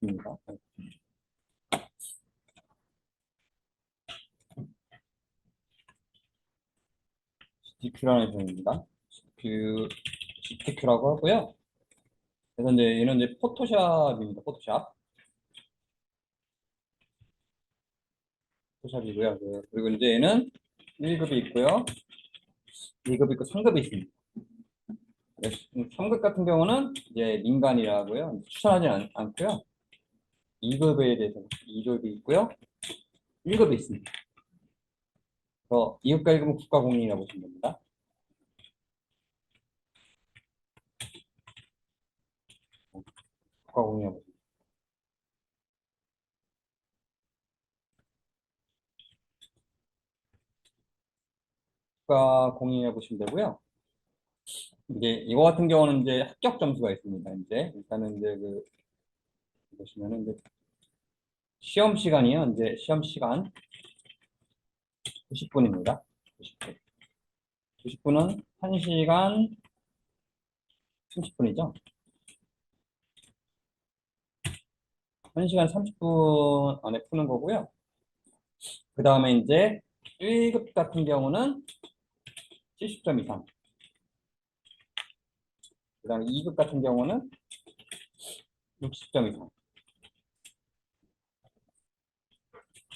입니다. GTQ라는 표현입니다. GTQ라고 하고요. 그래서 이제 얘는 이제 포토샵입니다. 포토샵이고요. 그리고 이제 얘는 1급이 있고요. 2급이 있고 3급이 있습니다. 3급 같은 경우는 이제 민간이라고요. 추천하지 않고요. 2급에 대해서 2급이 있고요. 1급이 있습니다. 그래서 2급과 1급은 국가공인이라고 보시면 됩니다. 국가공인이라고 보시면 국가공인이라고 보시면 되고요. 이제 이거 같은 경우는 이제 합격 점수가 있습니다. 이제 일단은 이제 보시면은 이제 시험 시간이요. 이제 시험 시간 90분입니다. 90분. 90분은 1시간 30분이죠. 1시간 30분 안에 푸는 거고요. 그 다음에 이제 1급 같은 경우는 70점 이상. 그 다음에 2급 같은 경우는 60점 이상.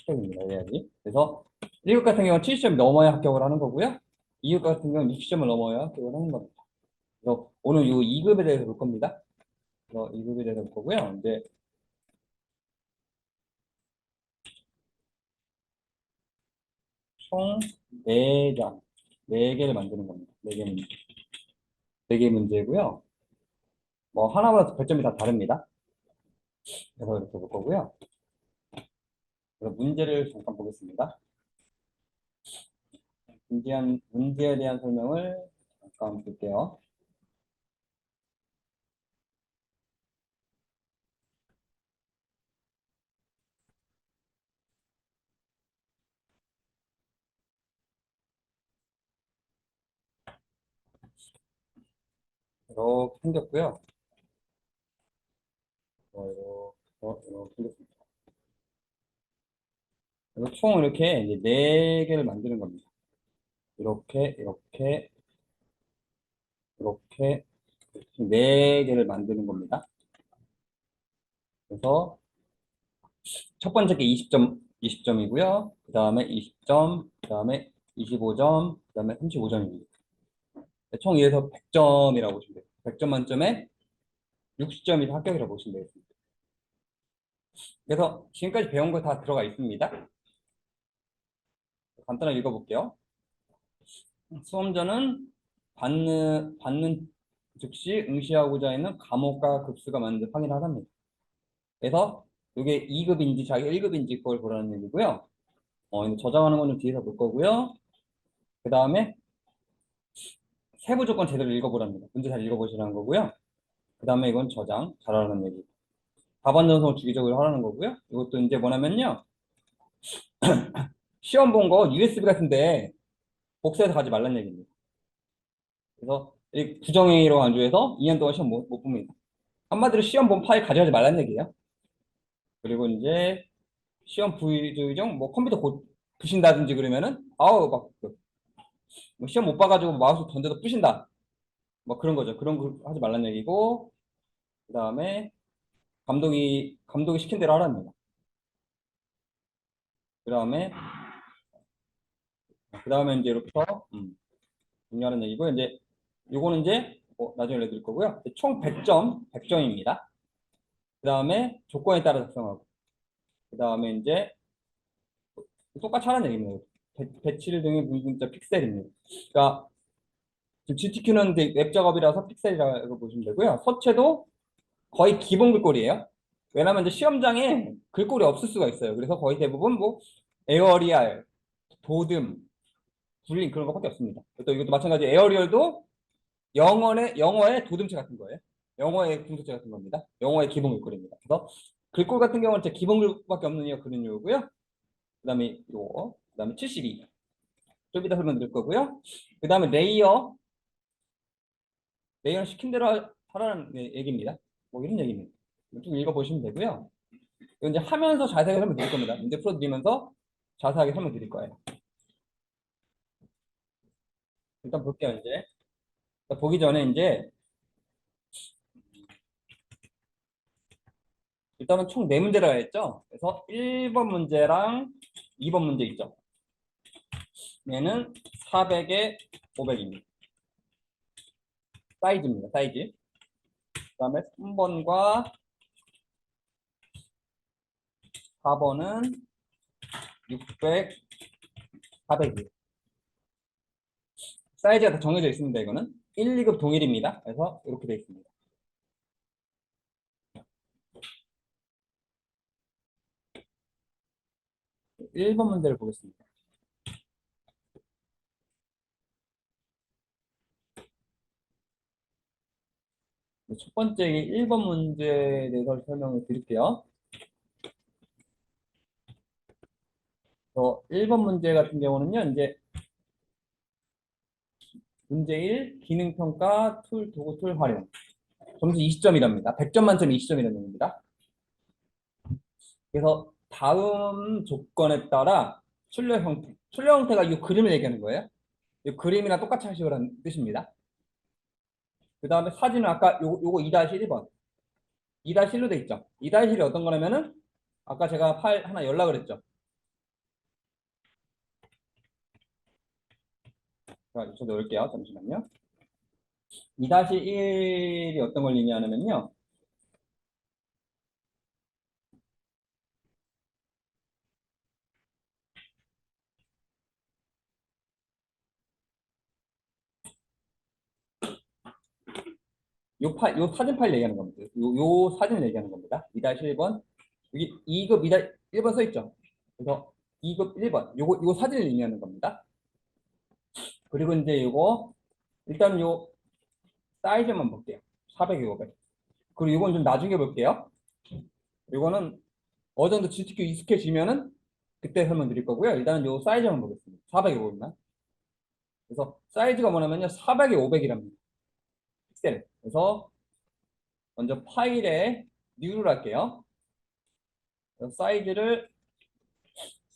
합격입니다. 해야지. 그래서 1급 같은 경우는 70점 넘어야 합격을 하는 거고요. 2급 같은 경우는 60점을 넘어야 합격을 하는 겁니다. 그래서 오늘 이 2급에 대해서 볼 겁니다. 그래서 2급에 대해서 볼 거고요. 이제 총 4장, 4개를 만드는 겁니다. 4개 문제. 4개 문제고요. 뭐 하나마다 별점이 다 다릅니다. 그래서 이렇게 볼 거고요. 그래서 문제를 잠깐 보겠습니다. 문제에 대한 설명을 잠깐 볼게요. 이렇게 생겼고요. 이렇게 생겼습니다. 그래서 총 이렇게 이제 4개를 만드는 겁니다. 이렇게 4개를 만드는 겁니다. 그래서 첫 번째 게 20점이고요. 그 다음에 20점, 그 다음에 25점, 그 다음에 35점입니다. 총 2에서 100점이라고 보시면 돼요. 100점 만점에 60점이 합격이라고 보시면 되겠습니다. 그래서 지금까지 배운 거 다 들어가 있습니다. 간단하게 읽어볼게요. 수험자는 받는 즉시 응시하고자 하는 과목과 급수가 맞는지 확인하랍니다. 그래서 이게 2급인지 자기 1급인지 그걸 보라는 얘기고요. 저장하는 거는 뒤에서 볼 거고요. 그 다음에 세부 조건 제대로 읽어보랍니다. 문제 잘 읽어보시라는 거고요. 그 다음에 이건 저장 잘하라는 얘기. 답안 전송을 주기적으로 하라는 거고요. 이것도 이제 뭐냐면요. 시험 본 거 USB 같은데 복사해서 가지 말란 얘기입니다. 그래서 이 부정행위로 간주해서 2년 동안 시험 못 봅니다. 한마디로 시험 본 파일 가져가지 말란 얘기예요. 그리고 이제 시험 부정 뭐 컴퓨터 곧 부신다든지 그러면은 아우 뭐 시험 못 봐가지고 마우스 던져서 부신다. 뭐 그런 거죠. 그런 거 하지 말란 얘기고 그 다음에 감독이 시킨 대로 하라는 얘기. 그 다음에 이제 이렇게서 중요한 얘기고 이제 요거는 이제 나중에 알려드릴 거고요. 총 100점입니다. 그 다음에 조건에 따라 작성하고 그 다음에 이제 똑같이 하는 얘기입니다. 배칠 등의 문자 픽셀입니다. 그러니까 지금 GTQ는 웹 작업이라서 픽셀이라고 보시면 되고요. 서체도 거의 기본 글꼴이에요. 왜냐하면 이제 시험장에 글꼴이 없을 수가 있어요. 그래서 거의 대부분 뭐 에어리얼, 도듬, 불린 그런 것밖에 없습니다. 또 이것도 마찬가지 에어리얼도 영어의 도듬체 같은 거예요. 영어의 궁서체 같은 겁니다. 영어의 기본 글꼴입니다. 그래서 글꼴 같은 경우는 제 기본 글꼴밖에 없는 이유가 그런 이유고요. 그다음에 72. 좀 이따 설명드릴 거고요. 그다음에 레이어 시킨 대로 하라는 얘기입니다. 뭐 이런 얘기입니다. 좀 읽어보시면 되고요. 이거 이제 하면서 자세하게 설명드릴 겁니다. 문제 풀어드리면서 자세하게 설명드릴 거예요. 일단 볼게요, 이제. 보기 전에 이제 일단은 총 4문제라 했죠. 그래서 1번 문제랑 2번 문제 있죠. 얘는 400에 500입니다. 사이즈입니다. 사이즈. 그다음에 3번과 4번은 600, 400이에요. 사이즈가 다 정해져 있습니다. 이거는 1, 2급 동일입니다. 그래서 이렇게 되어 있습니다. 1번 문제를 보겠습니다. 첫 번째 1번 문제에 대해서 설명을 드릴게요. 1번 문제 같은 경우는요, 이제 문제 1, 기능평가, 툴, 도구, 툴 활용. 점수 20점이랍니다. 100점 만점에 20점이라는 얘기입니다. 그래서 다음 조건에 따라 출력 형태. 출력 형태가 이 그림을 얘기하는 거예요. 이 그림이랑 똑같이 하시라는 뜻입니다. 그 다음에 사진은 아까 요거 2-1번. 2-1로 돼 있죠. 2-1이 어떤 거냐면은 아까 제가 파일 하나 열라 그랬죠. 자, 저 넣을게요. 잠시만요. 2-1이 어떤 걸 의미하냐면요. 요 사진 파일 얘기하는 겁니다. 요 사진을 얘기하는 겁니다. 2-1번. 여기 2급 2-1번 써 있죠. 그래서 2급 1번. 요거 사진을 의미하는 겁니다. 그리고 이제 요거 일단 요 사이즈만 볼게요. 400에 500. 그리고 이건 좀 나중에 볼게요. 이거는 어느 정도 GTQ 익숙해지면은 그때 설명드릴 거고요. 일단은 요 사이즈만 보겠습니다. 400에 500만. 그래서 사이즈가 뭐냐면요. 400에 500이랍니다. 픽셀. 그래서 먼저 파일에 뉴를 할게요. 사이즈를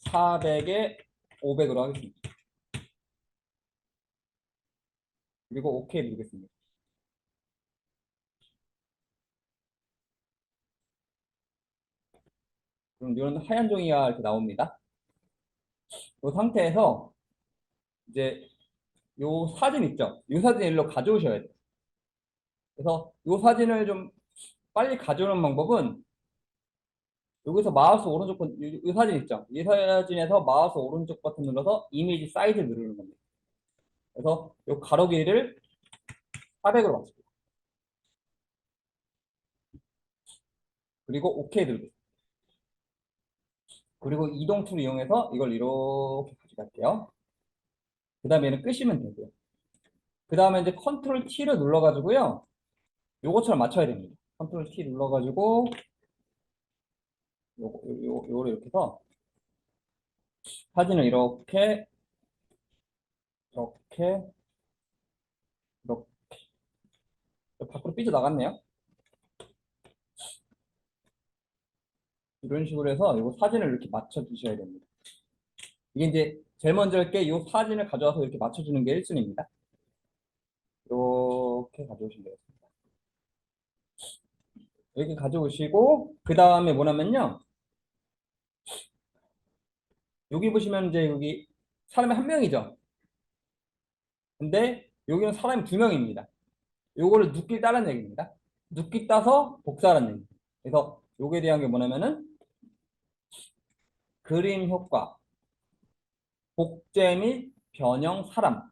400에 500으로 하겠습니다. 그리고 OK 누르겠습니다. 그럼 이런 하얀 종이가 이렇게 나옵니다. 이 상태에서 이제 요 사진 있죠? 이 사진 일로 가져오셔야 돼요. 그래서 이 사진을 좀 빨리 가져오는 방법은 여기서 마우스 오른쪽 이 사진 있죠? 이 사진에서 마우스 오른쪽 버튼 눌러서 이미지 사이즈 누르는 겁니다. 그래서 이 가로 길이를 400으로 맞춥니다. 그리고 OK 누르겠습니다. 그리고 이동 툴을 이용해서 이걸 이렇게 가져갈게요. 그 다음에 얘는 끄시면 되고요. 그 다음에 이제 컨트롤 T를 눌러가지고요. 요것처럼 맞춰야 됩니다. 컨트롤 T 눌러가지고 요거를 이렇게 해서 사진을 이렇게 이렇게 이렇게 밖으로 삐져나갔네요. 이런 식으로 해서 요 사진을 이렇게 맞춰 주셔야 됩니다. 이게 이제 제일 먼저 할 게 이 사진을 가져와서 이렇게 맞춰주는 게 1순위입니다. 이렇게 가져오시면 되겠습니다. 이렇게 가져오시고 그 다음에 뭐냐면요. 여기 보시면 이제 여기 사람이 한 명이죠. 근데 여기는 사람이 두 명입니다. 요거를 눕기 따라는 얘기입니다. 눕기 따서 복사하는 얘기입니다. 그래서 요게 대한 게 뭐냐면은 그림 효과, 복제 및 변형 사람.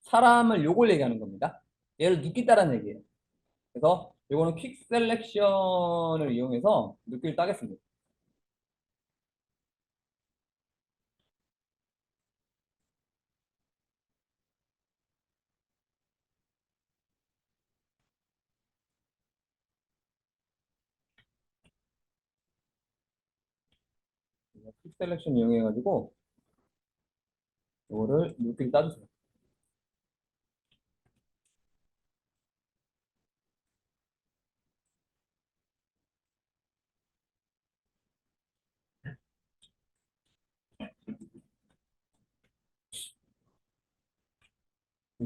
사람을 요걸 얘기하는 겁니다. 얘를 눕기 따라는 얘기예요. 그래서 요거는 퀵 셀렉션을 이용해서 눕기를 따겠습니다. 퀵 셀렉션 이용해가지고 요거를 눕기를 따주세요.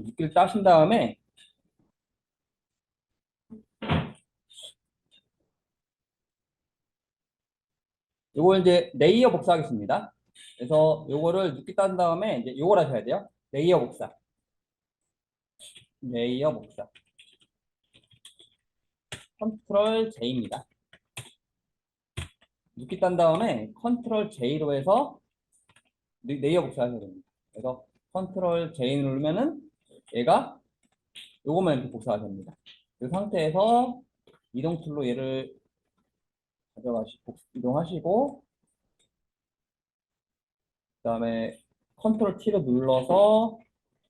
눕기를 따신 다음에 요걸 이제 레이어 복사하겠습니다. 그래서 요거를 눕기 딴 다음에 이제 요걸 하셔야 돼요. 레이어 복사. 레이어 복사. 컨트롤 J입니다. 눕기 딴 다음에 컨트롤 J로 해서 레이어 복사하셔야 됩니다. 그래서 컨트롤 J 누르면은 얘가 요것만 이렇게 복사가 됩니다. 이 상태에서 이동 툴로 얘를 가져가시고 이동하시고 그다음에 컨트롤 T를 눌러서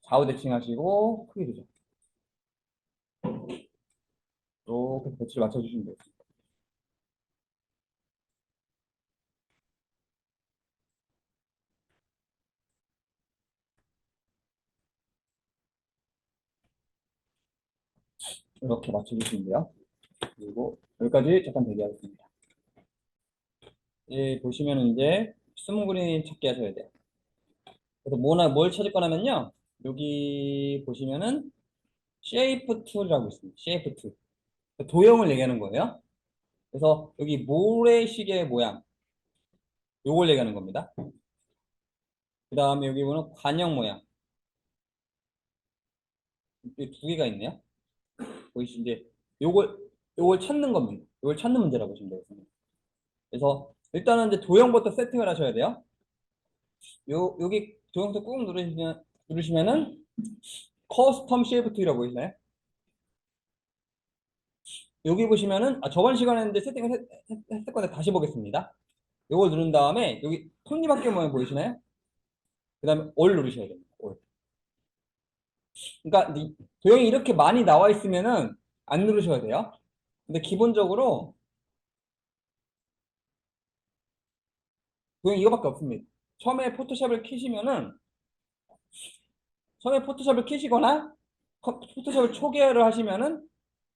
좌우 대칭하시고 크기 조절. 이렇게 배치를 맞춰주시면 되겠습니다. 이렇게 맞춰주시면 돼요. 그리고 여기까지 잠깐 대기하겠습니다. 보시면 이제 숨은 그림 찾기 하셔야 돼요. 그래서 뭘 찾을 거냐면요. 여기 보시면은 쉐이프 툴이라고 있습니다. 쉐이프 툴. 도형을 얘기하는 거예요. 그래서 여기 모래시계 모양 요걸 얘기하는 겁니다. 그 다음에 여기 보면 관형 모양 이두 개가 있네요. 보이시죠? 이제 요걸 찾는 겁니다. 요걸 찾는 문제라고 보시면 되겠습니다. 그래서 일단은 이제 도형부터 세팅을 하셔야 돼요. 여기 도형부터 꾹 누르시면은 커스텀 쉐이프 툴이라고 보이시나요? 여기 보시면은 저번 시간에 했는데 세팅을 했을 건데 다시 보겠습니다. 요걸 누른 다음에 여기 톱니바퀴 모양 보이시나요? 그 다음에 올 누르셔야 됩니다. 올. 그러니까 도형이 이렇게 많이 나와 있으면은 안 누르셔야 돼요. 근데 기본적으로 도형이 이거밖에 없습니다. 처음에 포토샵을 키시거나 포토샵을 초기화를 하시면은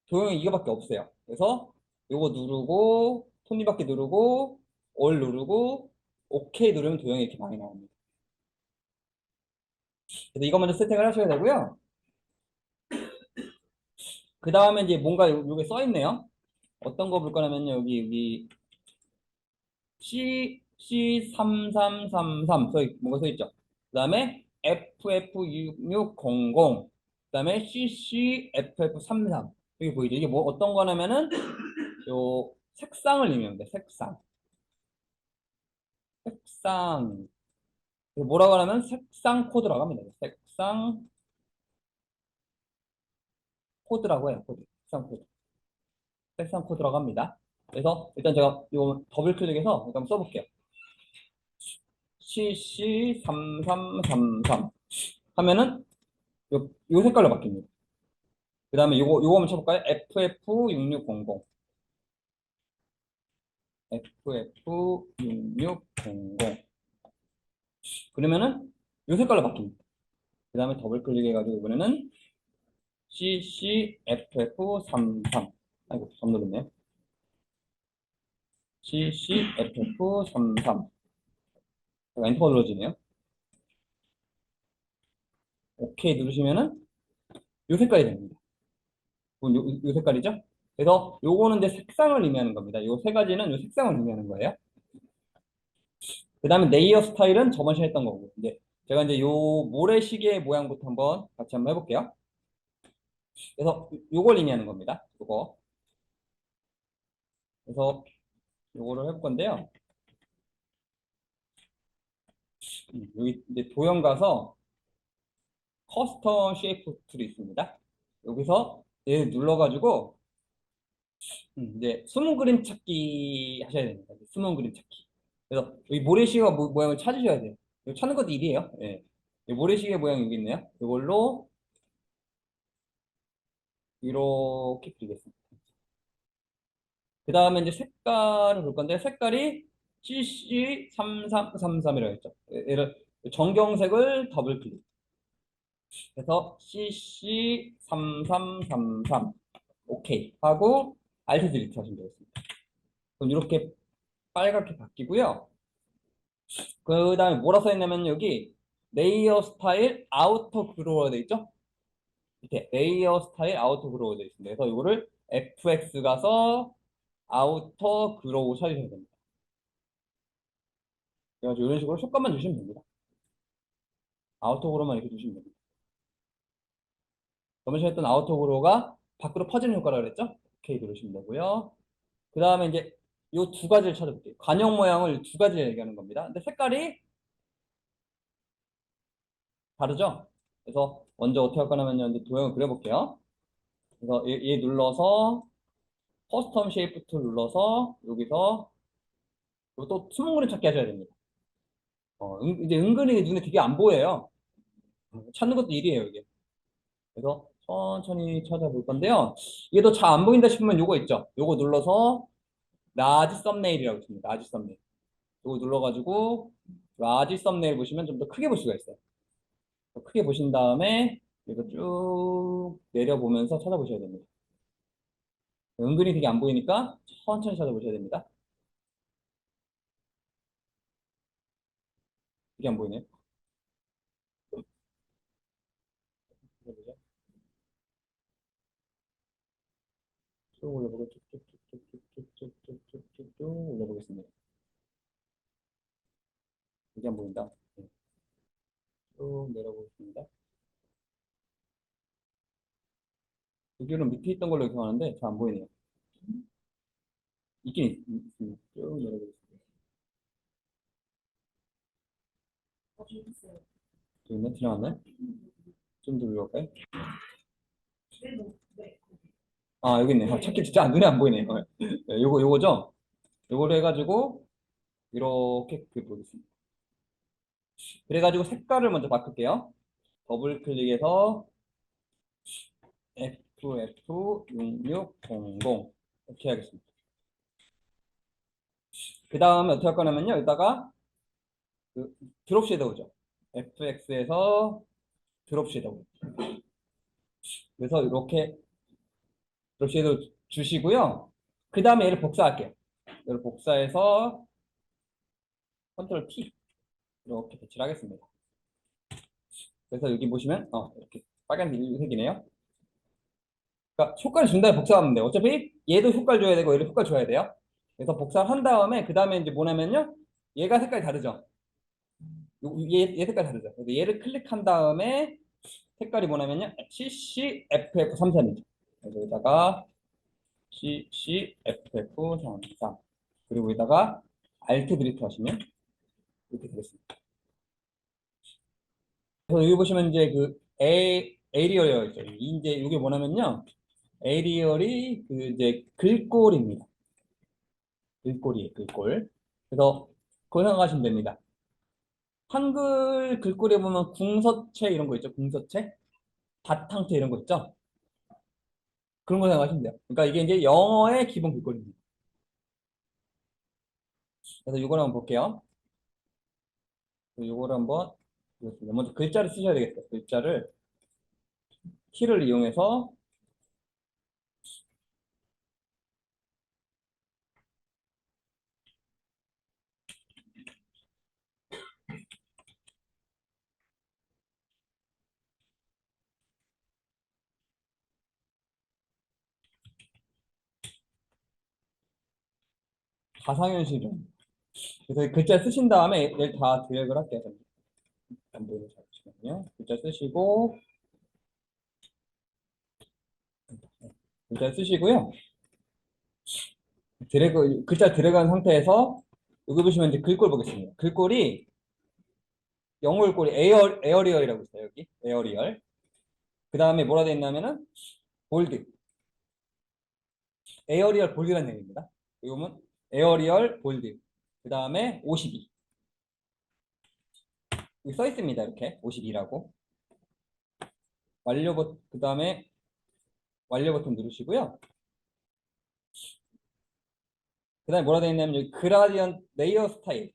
도형이 이거밖에 없어요. 그래서 요거 누르고 톱니바퀴 누르고 올 누르고 오케이 누르면 도형이 이렇게 많이 나옵니다. 그래서 이거 먼저 세팅을 하셔야 되고요. 그 다음에 이제 뭔가 요게 써 있네요. 어떤 거 볼 거냐면요. 여기 C3333 뭔가 써 있죠. 그 다음에 FF6600 그 다음에 CCFF33 여기 보이죠? 이게 뭐 어떤 거냐면은 요 색상을 의미합니다. 색상 뭐라고 하냐면 색상 코드라고 합니다. 색상 코드라고 해요. 색상 코드라고 합니다. 그래서 일단 제가 요 더블 클릭해서 일단 써볼게요. CC3333 하면은 요 색깔로 바뀝니다. 그 다음에 요거 한번 쳐볼까요? FF6600 FF6600 그러면은 요 색깔로 바뀝니다. 그 다음에 더블 클릭해가지고 이번에는 CCFF33 아이고 잘못 눌렀네요. CCFF33 엔터가 눌러지네요. 오케이 누르시면은 요 색깔이 됩니다. 요 색깔이죠? 그래서 요거는 이제 색상을 의미하는 겁니다. 요 세 가지는 요 색상을 의미하는 거예요. 그 다음에 레이어 스타일은 저번 시간에 했던 거고. 이제 제가 이제 요 모래시계 모양부터 같이 한번 해볼게요. 그래서 요걸 의미하는 겁니다. 요거. 그래서 요거를 해볼 건데요. 여기 이제 도형 가서 커스텀 쉐이프 툴이 있습니다. 여기서 얘 눌러가지고 이제 숨은 그림 찾기 하셔야 됩니다. 숨은 그림 찾기. 그래서 여기 모래시계 모양을 찾으셔야 돼요. 이거 찾는 것도 일이에요. 예. 이 모래시계 모양 여기 있네요. 이걸로 이렇게 그리겠습니다. 그 다음에 이제 색깔을 볼 건데 색깔이 CC3333이라고 했죠. 얘를 정경색을 더블 클릭. 그래서 CC3333 오케이 하고 Alt 딜리트 하시면 되겠습니다. 그럼 이렇게 빨갛게 바뀌고요. 그 다음에 뭐라 써 있냐면 여기 레이어 스타일 아우터 그로우가 돼 있죠? 밑에 레이어 스타일 아우터 그로우 되어 있습니다. 그래서 이거를 fx 가서 아우터 그로우 찾으셔야 됩니다. 그래가지고 이런 식으로 속감만 주시면 됩니다. 아우터 그로우만 이렇게 주시면 됩니다. 저번 시간에 했던 아우터 그로우가 밖으로 퍼지는 효과라고 그랬죠? 오케이 누르시면 되고요. 그 다음에 이제 이 두 가지를 찾아볼게요. 관형 모양을 두 가지를 얘기하는 겁니다. 근데 색깔이 다르죠? 그래서 먼저 어떻게 할 거냐면요. 이제 도형을 그려볼게요. 그래서 얘 눌러서 커스텀 쉐이프 툴 눌러서 여기서 또 숨은 그림 찾기 하셔야 됩니다. 이제 은근히 눈에 되게 안 보여요. 찾는 것도 일이에요, 이게. 그래서 천천히 찾아볼 건데요. 이게 더 잘 안 보인다 싶으면 요거 있죠? 요거 눌러서 라지 썸네일이라고 있습니다. 라지 썸네일. 요거 눌러가지고 라지 썸네일 보시면 좀 더 크게 볼 수가 있어요. 더 크게 보신 다음에 이거 쭉 내려보면서 찾아보셔야 됩니다. 은근히 되게 안 보이니까 천천히 찾아보셔야 됩니다. 되게 안 보이네요. 쭉 올려보고 쭉쭉쭉쭉쭉쭉쭉쭉쭉 올려보겠습니다. 되게 안 보인다. 네. 쭉 내려보겠습니다. 여기는 밑에 있던 걸로 기억하는데 잘 안 보이네요. 있긴 있습니다. 쭉 내려보겠습니다. 저기 있네? 지나갔네? 좀 더 올려볼까요? 아, 여기 있네. 찾기 진짜 눈에 안 보이네요. 네, 요거죠? 요거를 해가지고 이렇게 보겠습니다. 그래가지고 색깔을 먼저 바꿀게요. 더블 클릭해서 FF6600 이렇게 하겠습니다. 그 다음에 어떻게 할 거냐면요. 여기다가 그 드롭 섀도우죠. FX에서 드롭 섀도우. 그래서 이렇게 드롭 섀도우 주시고요. 그 다음에 얘를 복사할게요. 얘를 복사해서 컨트롤 T 이렇게 배치를 하겠습니다. 그래서 여기 보시면 이렇게 빨간색이네요. 그러니까 효과를 준 다음에 복사하면 돼요. 어차피 얘도 효과를 줘야 되고 얘도 효과를 줘야 돼요. 그래서 복사를 한 다음에 그 다음에 이제 뭐냐면요. 얘가 색깔이 다르죠. 얘 색깔 다르죠. 그래서 얘를 클릭한 다음에 색깔이 뭐냐면요. CCFF33이죠. 그래서 여기다가 CCFF33 그리고 여기다가 Alt 드리프트 하시면 이렇게 되겠습니다. 그래서 여기 보시면 이제 그 에리얼이라고 있죠. 이제 이게 뭐냐면요. 에리얼이 그 이제 글꼴입니다. 글꼴이에요, 글꼴. 그래서 그거 생각하시면 됩니다. 한글 글꼴에 보면 궁서체 이런 거 있죠, 궁서체? 바탕체 이런 거 있죠? 그런 거 생각하시면 돼요. 그러니까 이게 이제 영어의 기본 글꼴입니다. 그래서 이걸 한번 볼게요. 이거를 한번 보겠습니다. 먼저 글자를 쓰셔야 되겠어요. 글자를 키를 이용해서 가상현실을 그래서 이 글자 쓰신 다음에 얘를 다 드래그를 할게요. 안 보이는 잠시만요. 글자 쓰시고 글자 쓰시고요. 글자 드래그한 상태에서 여기 보시면 이제 글꼴 보겠습니다. 글꼴이 영어 글꼴이 에어리얼이라고 있어요. 여기 에어리얼. 그 다음에 뭐라 되어 있냐면은 볼드. 에어리얼 볼드라는 얘기입니다. 이거 보면 에어리얼 볼드. 그 다음에 52. 여기 써 있습니다. 이렇게 52라고. 그 다음에 완료 버튼 누르시고요. 그 다음에 뭐라 되어 있냐면 여기 그라디언트 레이어 스타일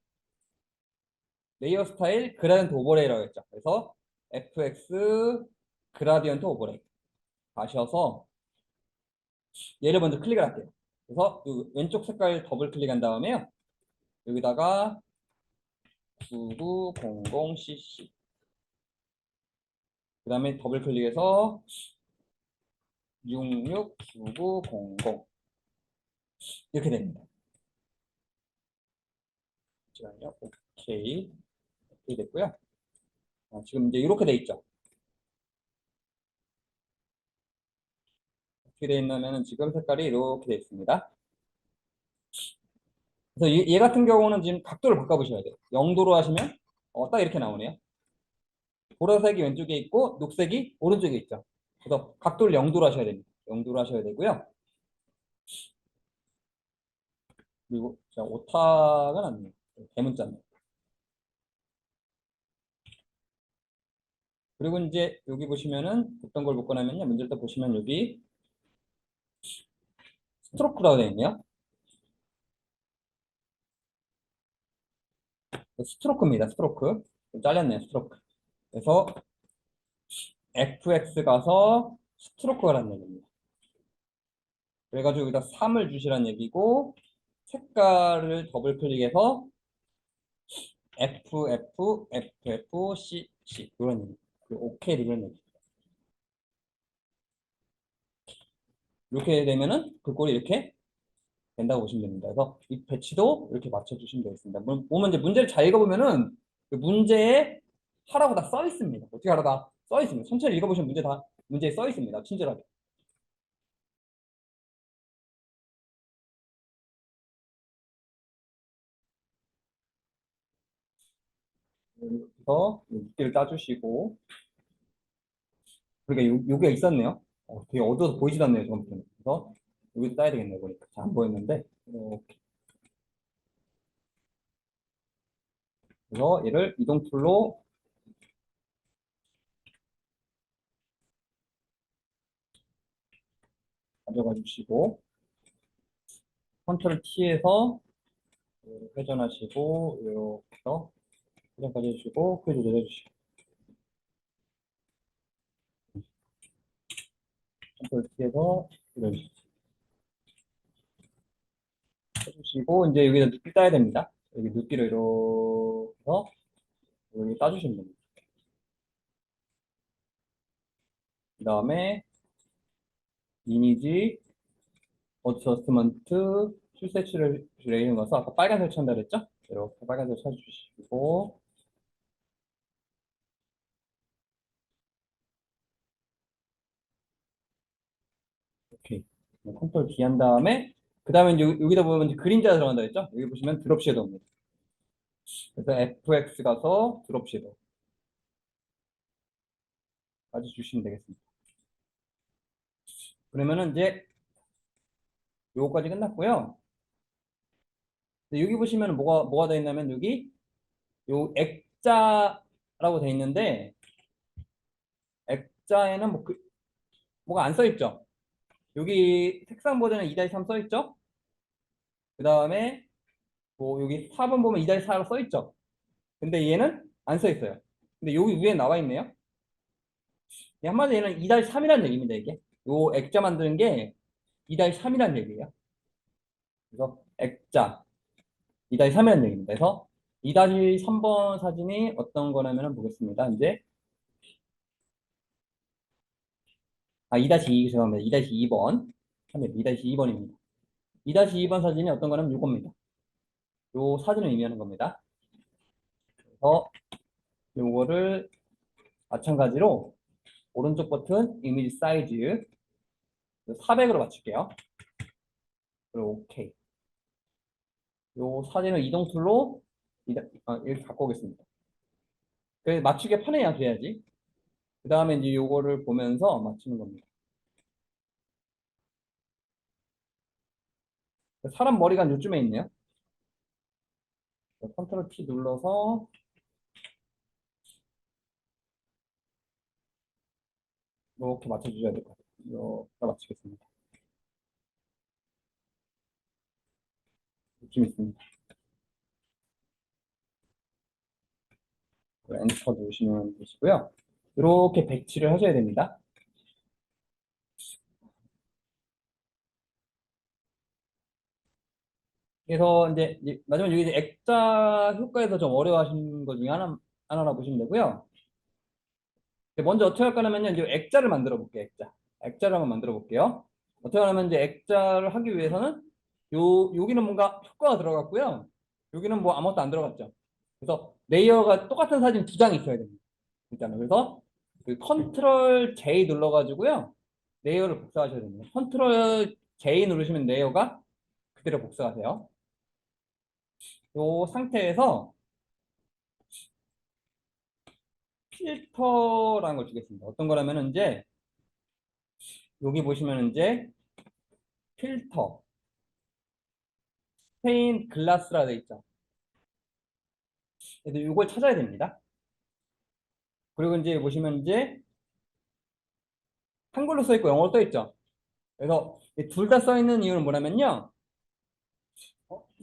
그라디언트 오버레이라고 했죠. 그래서 FX 그라디언트 오버레이 가셔서 얘를 먼저 클릭을 할게요. 그래서 이 왼쪽 색깔 더블 클릭한 다음에요. 여기다가 9900cc 그 다음에 더블 클릭해서 669900 이렇게 됩니다. 잠시만요. 오케이. 이렇게 됐고요. 지금 이제 이렇게 돼 있죠. 어떻게 돼 있냐면은 지금 색깔이 이렇게 돼 있습니다. 그래서 얘 같은 경우는 지금 각도를 바꿔보셔야 돼요. 0도로 하시면 딱 이렇게 나오네요. 보라색이 왼쪽에 있고 녹색이 오른쪽에 있죠. 그래서 각도를 0도로 하셔야 됩니다. 0도로 하셔야 되고요. 그리고 자, 오타가 났네요. 대문자네. 그리고 이제 여기 보시면은 어떤 걸 묶어 놨냐면요. 문제를 또 보시면 여기 스트로크라고 되어 있네요. 스트로크입니다. 스트로크. 좀 잘렸네요. 스트로크. 그래서 fx 가서 스트로크라는 얘기입니다. 그래가지고 여기다 3을 주시라는 얘기고 색깔을 더블 클릭해서 FFFFCC 이런 얘기. 그리고 OK 누르는 얘기. 이렇게 되면은 그 꼴이 이렇게 된다고 보시면 됩니다. 그래서 이 배치도 이렇게 맞춰주시면 되겠습니다. 보면 이제 문제를 잘 읽어보면은 그 문제에 하라고 다 써 있습니다. 어떻게 하라고 다 써 있습니다. 천천히 읽어보시면 문제에 써 있습니다. 친절하게. 그래서 물기를 짜주시고 그러니까 요게 있었네요. 되게 어두워서 보이지도 않네요. 저번부터는. 그래서 여기 따야 되겠네요. 보니까 잘 안 보였는데 이렇게. 그래서 얘를 이동 툴로 가져가 주시고 컨트롤 T에서 회전하시고 이렇게 해서 회전까지 해주시고 크기도 내려주시고 컨트롤 T에서 이런 식으로 해주시고 이제 여기다 눕기 따야 됩니다. 여기 눕기를 이렇게 해서 여기 따주시면 됩니다. 그 다음에 이미지 어저스먼트 출세치를 레이를 넣어서 아까 빨간색 찬다 그랬죠? 이렇게 빨간색 쳐주시고 오케이. 컨트롤 D 한 다음에 그 다음에 이제 여기다 보면 이제 그림자 들어간다 했죠? 여기 보시면 드롭 섀도우입니다. 그래서 FX 가서 드롭 섀도우 까지 주시면 되겠습니다. 그러면은 이제 요거까지 끝났고요. 여기 보시면 뭐가 돼 있냐면 여기 요 액자라고 돼 있는데 액자에는 뭐가 안 써 있죠? 여기 색상 버전은 2-3 써 있죠? 그 다음에 뭐 여기 4번 보면 2-4로 써 있죠? 근데 얘는 안 써 있어요. 근데 여기 위에 나와 있네요. 한마디로 얘는 2-3이라는 얘기입니다, 이게. 요 액자 만드는 게 2-3이라는 얘기예요. 그래서 액자 2-3이라는 얘기입니다. 그래서 2-3번 사진이 어떤 거냐면 보겠습니다. 이제 2-2 죄송합니다. 2-2번 2-2번입니다. 2-2번 사진이 어떤 거냐면 이겁니다. 요 사진을 의미하는 겁니다. 그래서 요거를 마찬가지로 오른쪽 버튼 이미지 사이즈 400으로 맞출게요. 그리고 OK. 요 사진을 이동 툴로 이렇게 갖고 오겠습니다. 그래서 맞추기 편해야 돼야지. 그 다음에 이제 요거를 보면서 맞추는 겁니다. 사람 머리가 요쯤에 있네요. 컨트롤 T 눌러서 이렇게 맞춰주셔야 될 것 같아요. 이렇게 맞추겠습니다. 느낌 있습니다. 엔터 누르시면 되시고요. 이렇게 배치를 하셔야 됩니다. 그래서 이제 마지막 여기 액자 효과에서 좀 어려워하시는 것 중에 하나라 보시면 되고요. 먼저 어떻게 할 거냐면요. 이제 액자를 만들어 볼게요. 액자. 액자를 한번 만들어 볼게요. 어떻게 하냐면 이제 액자를 하기 위해서는 여기는 뭔가 효과가 들어갔고요. 여기는 뭐 아무것도 안 들어갔죠. 그래서 레이어가 똑같은 사진 두 장 있어야 됩니다. 일단은 그래서 그 컨트롤 J 눌러가지고요. 레이어를 복사하셔야 됩니다. 컨트롤 J 누르시면 레이어가 그대로 복사가 돼요. 이 상태에서 필터라는 걸 주겠습니다. 어떤 거라면 이제 여기 보시면 이제 필터, 스테인 글라스라 돼 있죠. 그래서 이걸 찾아야 됩니다. 그리고 이제 보시면 이제 한글로 써 있고 영어로 써 있죠. 그래서 둘 다 써 있는 이유는 뭐냐면요.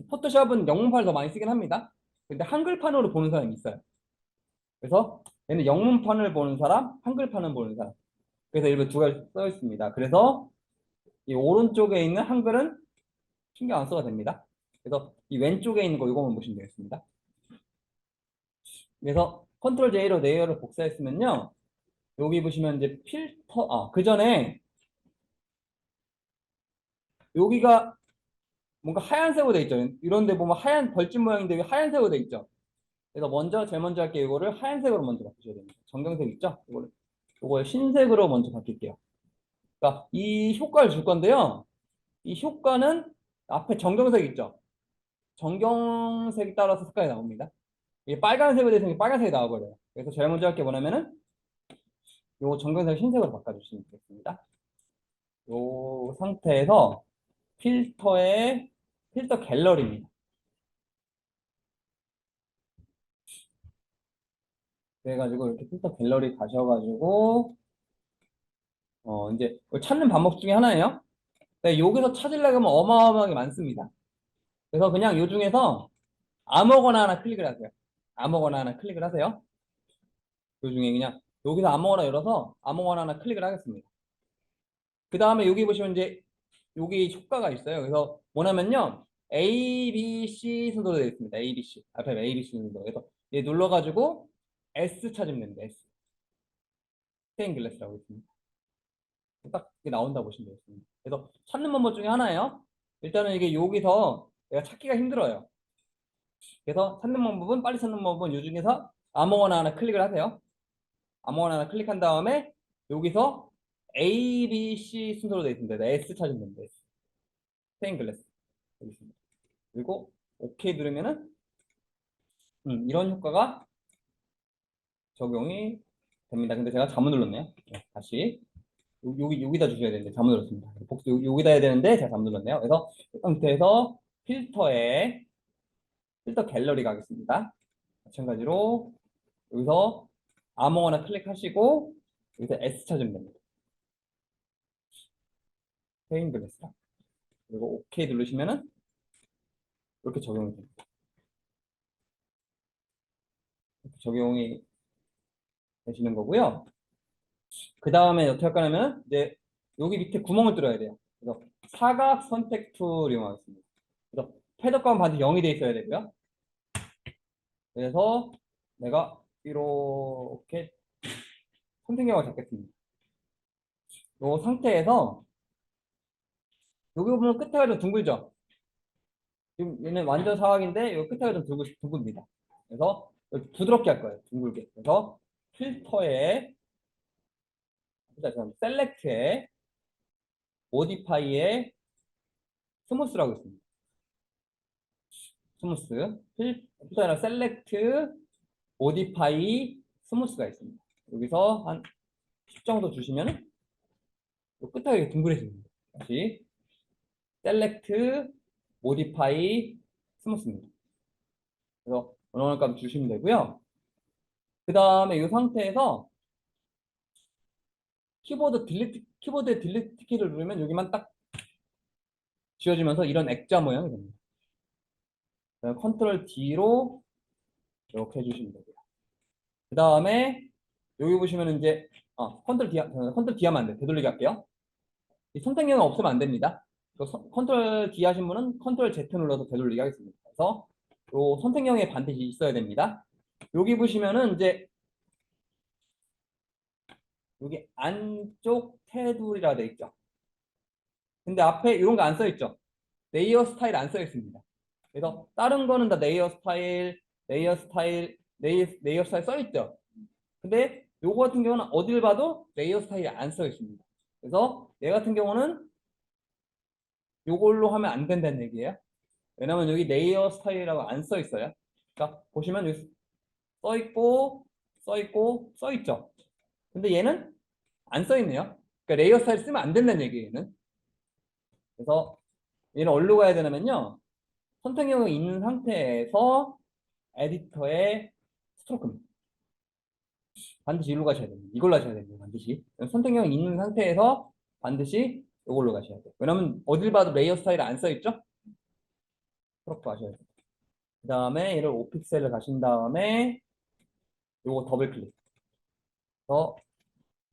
포토샵은 영문판을 더 많이 쓰긴 합니다. 근데 한글판으로 보는 사람이 있어요. 그래서 얘는 영문판을 보는 사람, 한글판을 보는 사람. 그래서 일부 두 가지 써 있습니다. 그래서 이 오른쪽에 있는 한글은 신경 안 써도 됩니다. 그래서 이 왼쪽에 있는 거 이거만 보시면 되겠습니다. 그래서 컨트롤 J로 레이어를 복사했으면요. 여기 보시면 이제 필터, 그 전에 여기가 뭔가 하얀색으로 돼 있죠. 이런 데 보면 하얀 벌집 모양인데 여기 하얀색으로 돼 있죠. 그래서 제일 먼저 할게요. 이거를 하얀색으로 먼저 바꾸셔야 됩니다. 정경색 있죠? 이걸 흰색으로 먼저 바뀔게요. 그러니까 이 효과를 줄 건데요. 이 효과는 앞에 정경색 있죠? 정경색에 따라서 색깔이 나옵니다. 이게 빨간색으로 돼서 빨간색이 나와버려요. 그래서 제일 먼저 할 게 뭐냐면은 요 정경색 흰색으로 바꿔주시면 되겠습니다. 요 상태에서 필터 갤러리입니다. 그래가지고 이렇게 필터 갤러리 가셔가지고 이제 이걸 찾는 방법 중에 하나예요. 네, 여기서 찾으려면 어마어마하게 많습니다. 그래서 그냥 요 중에서 아무거나 하나 클릭을 하세요. 아무거나 하나 클릭을 하세요. 요 중에 그냥 여기서 아무거나 열어서 아무거나 하나 클릭을 하겠습니다. 그 다음에 여기 보시면 이제 여기 효과가 있어요. 그래서 뭐냐면요. A, B, C 순서로 되어 있습니다. A, B, C. 앞에 A, B, C 순서. 그래서 얘 눌러가지고 S 찾으면 됩니다. S. 스테인 글래스라고 있습니다. 딱 이게 나온다 보시면 되겠습니다. 그래서 찾는 방법 중에 하나예요. 일단은 이게 여기서 내가 찾기가 힘들어요. 그래서 찾는 방법은 빨리 찾는 방법은 이 중에서 아무거나 하나 클릭을 하세요. 아무거나 하나 클릭한 다음에 여기서 A, B, C 순서로 되어 있습니다. S 찾으면 됩니다. S. 스테인 글래스. 여기 있습니다. 그리고 OK 누르면은 이런 효과가 적용이 됩니다. 근데 제가 잘못 눌렀네요. 네, 다시 여기다 주셔야 되는데 잘못 눌렀습니다. 여기다 해야 되는데 제가 잘못 눌렀네요. 그래서 이 상태에서 필터 갤러리 가겠습니다. 마찬가지로 여기서 아무거나 클릭하시고 여기서 S 찾으면 됩니다. 페인 글래스라. 그리고 OK 누르시면은 이렇게 적용이 됩니다. 이렇게 적용이 되시는 거고요. 그 다음에 어떻게 할까 하면 이제 여기 밑에 구멍을 뚫어야 돼요. 그래서 사각 선택 툴 이용하겠습니다. 그래서 패드감은 반드시 0이 돼 있어야 되고요. 그래서 내가 이렇게 선택형을 잡겠습니다. 이 상태에서 여기 보면 끝에가 좀 둥글죠? 지금 얘는 완전 사각인데 여기 끝에가 좀 둥글입니다. 그래서 부드럽게 할 거예요. 둥글게. 그래서 필터에 셀렉트에 모디파이에 스무스라고 있습니다. 스무스. 필터에 셀렉트 모디파이 스무스가 있습니다. 여기서 한 10 정도 주시면 끝에가 이렇게 둥그레집니다. 다시 셀렉트 모디파이 스무스입니다. 그래서 어느 값 주시면 되고요. 그 다음에 이 상태에서 키보드에 딜리트 키를 누르면 여기만 딱 지워지면서 이런 액자 모양이 됩니다. 컨트롤 D로 이렇게 해주시면 되고요. 그 다음에 여기 보시면 이제 컨트롤 D 하면 안 돼. 되돌리기 할게요. 이 선택형은 없으면 안 됩니다. 컨트롤 D 하신 분은 컨트롤 Z 눌러서 되돌리기 하겠습니다. 그래서 이 선택형에 반드시 있어야 됩니다. 여기 보시면은 이제 여기 안쪽 테두리라 돼 있죠. 근데 앞에 이런 거 안 써 있죠. 레이어 스타일 안 써 있습니다. 그래서 다른 거는 다 레이어 스타일, 레이어 스타일, 레이어 스타일 써 있죠. 근데 요거 같은 경우는 어딜 봐도 레이어 스타일이 안 써 있습니다. 그래서 얘 같은 경우는 요걸로 하면 안 된다는 얘기예요. 왜냐면 여기 레이어 스타일이라고 안 써 있어요. 그러니까 보시면 여기 써 있고, 써 있고, 써 있죠. 근데 얘는 안 써 있네요. 그러니까 레이어 스타일 쓰면 안 된다는 얘기예요, 얘는. 그래서 얘는 어디로 가야 되냐면요. 선택형이 있는 상태에서 에디터에 스트로크입니다. 반드시 이리로 가셔야 됩니다. 이걸로 하셔야 됩니다. 반드시. 선택형이 있는 상태에서 반드시 이걸로 가셔야 돼요. 왜냐면 어딜 봐도 레이어 스타일 안 써 있죠? 스트로크 하셔야 돼요. 그 다음에 얘를 5픽셀을 가신 다음에 요거 더블 클릭. 그래서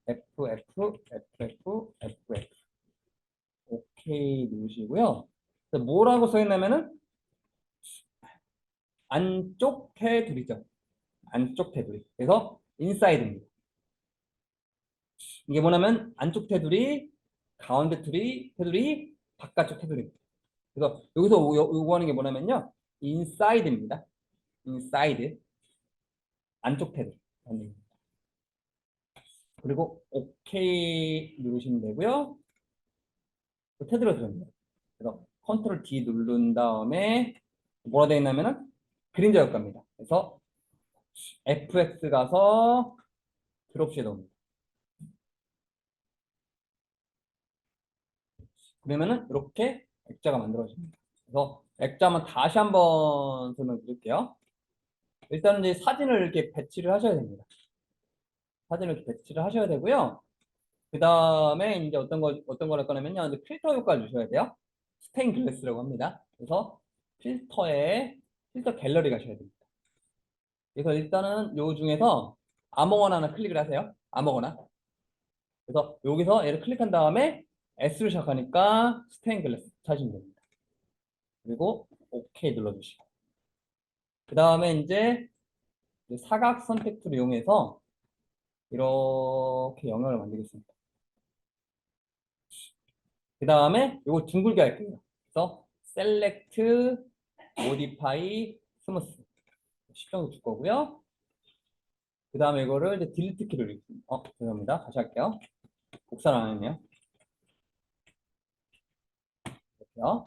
FF 오케이 누르시고요. 뭐라고 써 있냐면은 안쪽 테두리죠. 안쪽 테두리. 그래서 인사이드입니다. 이게 뭐냐면 안쪽 테두리, 가운데 테두리, 바깥쪽 테두리입니다. 그래서 여기서 요구하는 게 뭐냐면요. 인사이드입니다. 인사이드. 안쪽 테두리. 그리고 오케이 누르시면 되고요. 테두리가 들어갑니다. 그래서 컨트롤 D 누른 다음에 뭐가 되어 있냐면은 그림자 효과입니다. 그래서 FX 가서 드롭 섀도우입니다. 그러면은 이렇게 액자가 만들어집니다. 그래서 액자 한번 다시 한번 설명드릴게요. 일단은 이제 사진을 이렇게 배치를 하셔야 됩니다. 사진을 이렇게 배치를 하셔야 되고요. 그 다음에 이제 어떤 걸 할 거냐면요. 이제 필터 효과를 주셔야 돼요. 스테인 글래스라고 합니다. 그래서 필터 갤러리 가셔야 됩니다. 그래서 일단은 요 중에서 아무거나 하나 클릭을 하세요. 아무거나. 그래서 여기서 얘를 클릭한 다음에 S를 시작하니까 스테인 글래스 찾으시면 됩니다. 그리고 OK 눌러주시고. 그 다음에 이제 사각 선택 툴을 이용해서 이렇게 영역을 만들겠습니다. 그 다음에 이거 둥글게 할 거예요. 그래서 Select, Modify, Smooth 10정도 줄 거고요. 그 다음에 이거를 이제 딜리트 키를 누르겠습니다. 죄송합니다. 다시 할게요. 복사를 안 했네요. 이렇게요.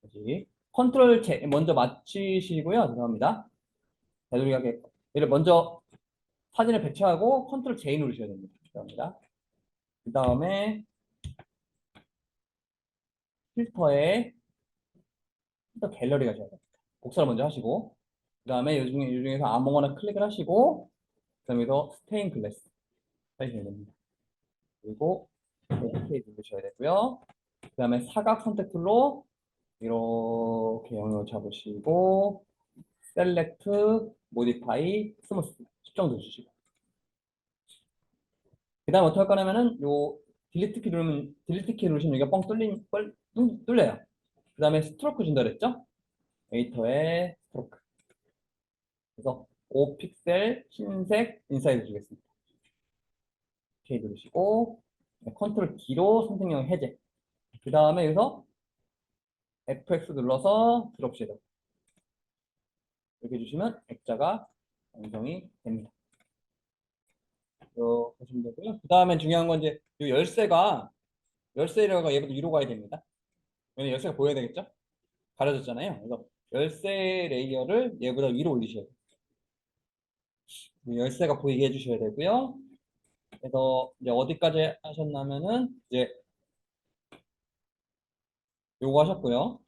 다시 컨트롤 J 먼저 맞추시고요. 죄송합니다. 되돌리게 얘를 먼저 사진을 배치하고 컨트롤 J 누르셔야 됩니다. 죄송합니다. 그 다음에 필터에 필터 갤러리 가셔야 됩니다. 복사를 먼저 하시고 그 다음에 이 중에서 아무거나 클릭을 하시고 그 다음에 여기서 스테인 글래스 하시면 됩니다. 그리고 OK 누르셔야 되고요. 그 다음에 사각 선택 툴로 이렇게 영역을 잡으시고 셀렉트, 모디파이, 스무스 10 정도 주시고 그 다음 어떻게 할 거냐면은 요 딜리트 키 누르시면 여기가 뚫려요. 그 다음에 스트로크 준다 그랬죠? 에디터에 스트로크. 그래서 5픽셀 흰색 인사이드 주겠습니다. 오케이 누르시고 컨트롤 D로 선택형 해제. 그 다음에 여기서 FX 눌러서 드롭 섀도우. 이렇게 해주시면 액자가 완성이 됩니다. 보시면 되고요. 그 다음에 중요한 건 이제 이 열쇠가 얘보다 위로 가야 됩니다. 왜냐면 열쇠가 보여야 되겠죠? 가려졌잖아요. 그래서 열쇠 레이어를 얘보다 위로 올리셔야 돼요. 열쇠가 보이게 해주셔야 되고요. 그래서 이제 어디까지 하셨냐면은 이제 요거 하셨고요.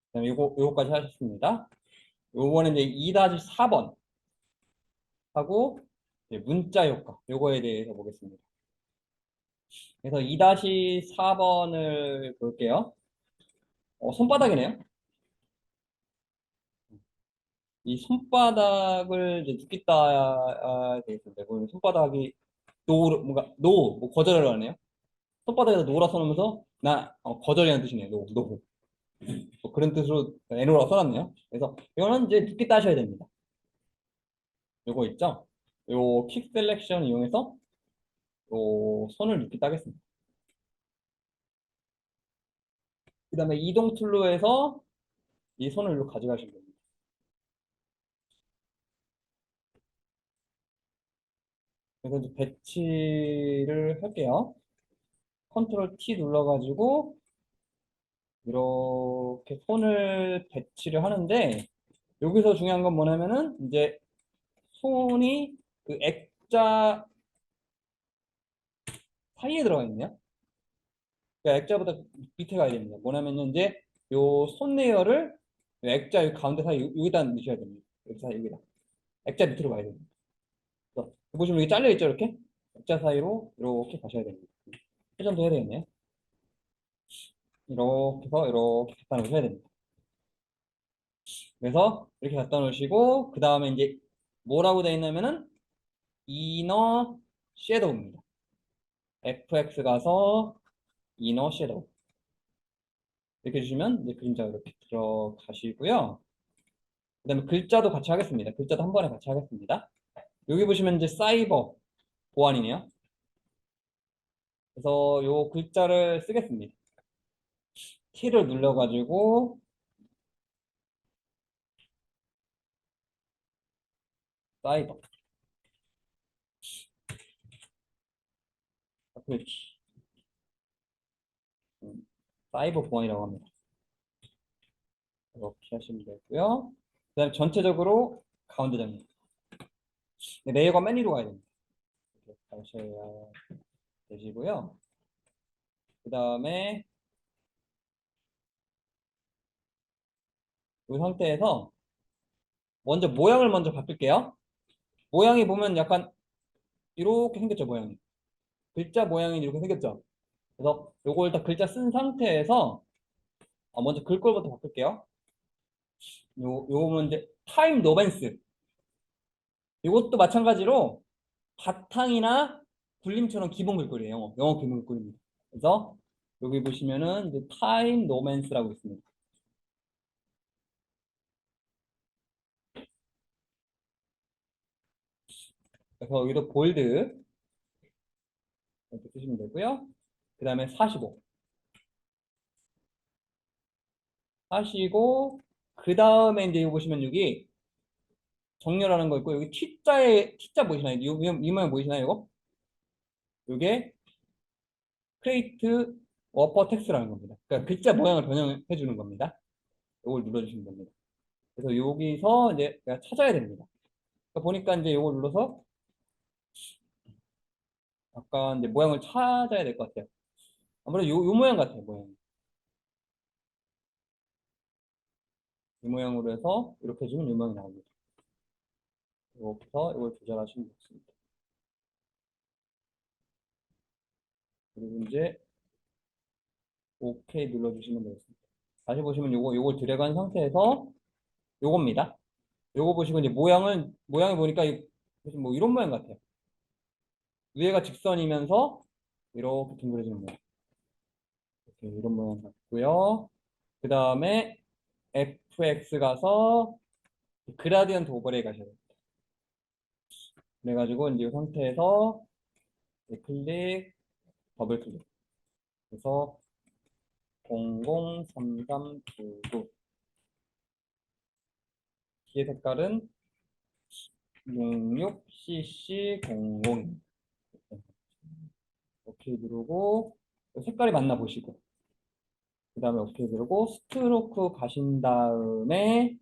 그다음에 요거까지 하셨습니다. 요거는 이제 2-4번 하고 이제 문자 효과 요거에 대해서 보겠습니다. 그래서 2-4번을 볼게요. 손바닥이네요. 이 손바닥을 이제 눕겠다 돼 있습니다. 보면 손바닥이 뭐 거절을 하네요. 손바닥에다 노라 써놓으면서 거절이라는 뜻이네요. 노. 그런 뜻으로 N으로 써놨네요. 그래서 이거는 이제 늦게 따셔야 됩니다. 요거 있죠? 요 킥 셀렉션 이용해서 요 손을 늦게 따겠습니다. 그 다음에 이동 툴로 해서 이 손을 일로 가져가시면 됩니다. 그래서 이제 배치를 할게요. 컨트롤 T 눌러가지고 이렇게 손을 배치를 하는데 여기서 중요한 건 뭐냐면은 이제 손이 그 액자 사이에 들어가 있네요. 그러니까 액자보다 밑에 가야 됩니다. 뭐냐면은 이제 요 손 레이어를 요 액자 요 가운데 사이 여기다 넣으셔야 됩니다. 여기 사이 여기다 액자 밑으로 가야 됩니다. 그래서 보시면 여기 잘려 있죠, 이렇게 액자 사이로 이렇게 가셔야 됩니다. 회전도 해야 되겠네요. 이렇게 해서 이렇게 갖다 놓으셔야 됩니다. 그래서 이렇게 갖다 놓으시고 그 다음에 이제 뭐라고 되어 있냐면은 이너 섀도우입니다. FX 가서 이너 섀도우 이렇게 주시면 이제 그림자가 이렇게 들어가시고요. 그 다음에 글자도 같이 하겠습니다. 글자도 한 번에 같이 하겠습니다. 여기 보시면 이제 사이버 보안이네요. 그래서 요 글자를 쓰겠습니다. T를 눌러가지고 사이버 그렇지. 사이버 보안이라고 합니다. 이렇게 하시면 되고요. 그 다음에 전체적으로 가운데 정리. 레이어가 맨 위로 가야 됩니다. 이렇게 가셔야 되시고요. 그 다음에 이 상태에서 먼저 모양을 먼저 바꿀게요. 모양이 보면 약간 이렇게 생겼죠, 모양이. 글자 모양이 이렇게 생겼죠. 그래서 요거 일단 글자 쓴 상태에서 먼저 글꼴부터 바꿀게요. 요거는 이제 타임 노벤스. 이것도 마찬가지로 바탕이나 굴림처럼 기본 글꼴이에요. 영어 기본 글꼴입니다. 그래서 여기 보시면은 이제 타임 노맨스라고 있습니다. 그래서 여기도 볼드 이렇게 쓰시면 되고요. 그 다음에 45 하시고 그 다음에 이제 여기 보시면 여기 정렬하는 거 있고 여기 T자 보이시나요? 이 모양 보이시나요? 이거? 이게 크레이트 워퍼 텍스트라는 겁니다. 그러니까 글자 모양을 변형해 주는 겁니다. 이걸 눌러주시면 됩니다. 그래서 여기서 이제 내가 찾아야 됩니다. 그러니까 보니까 이제 이걸 눌러서 약간 이제 모양을 찾아야 될 것 같아요. 아무래도 요 모양 같아요, 모양. 이 모양으로 해서 이렇게 해주면 이 모양이 나옵니다. 이렇게 해서 이걸 조절하시면 좋습니다. 그리고 이제 OK 눌러주시면 되겠습니다. 다시 보시면 요걸 드래그한 상태에서 요겁니다. 요거 보시고 이제 모양을 보니까 뭐 이런 모양 같아요. 위에가 직선이면서 이렇게 둥그레지는 모양. 이렇게 이런 모양 같고요. 그 다음에 FX 가서 그라디언트 오버레이 가셔야 돼요. 그래가지고 이제 이 상태에서 클릭, 더블 클릭. 그래서 003399 뒤에 색깔은 66cc00 오케이 누르고 색깔이 맞나 보시고 그 다음에 오케이 누르고 스트로크 가신 다음에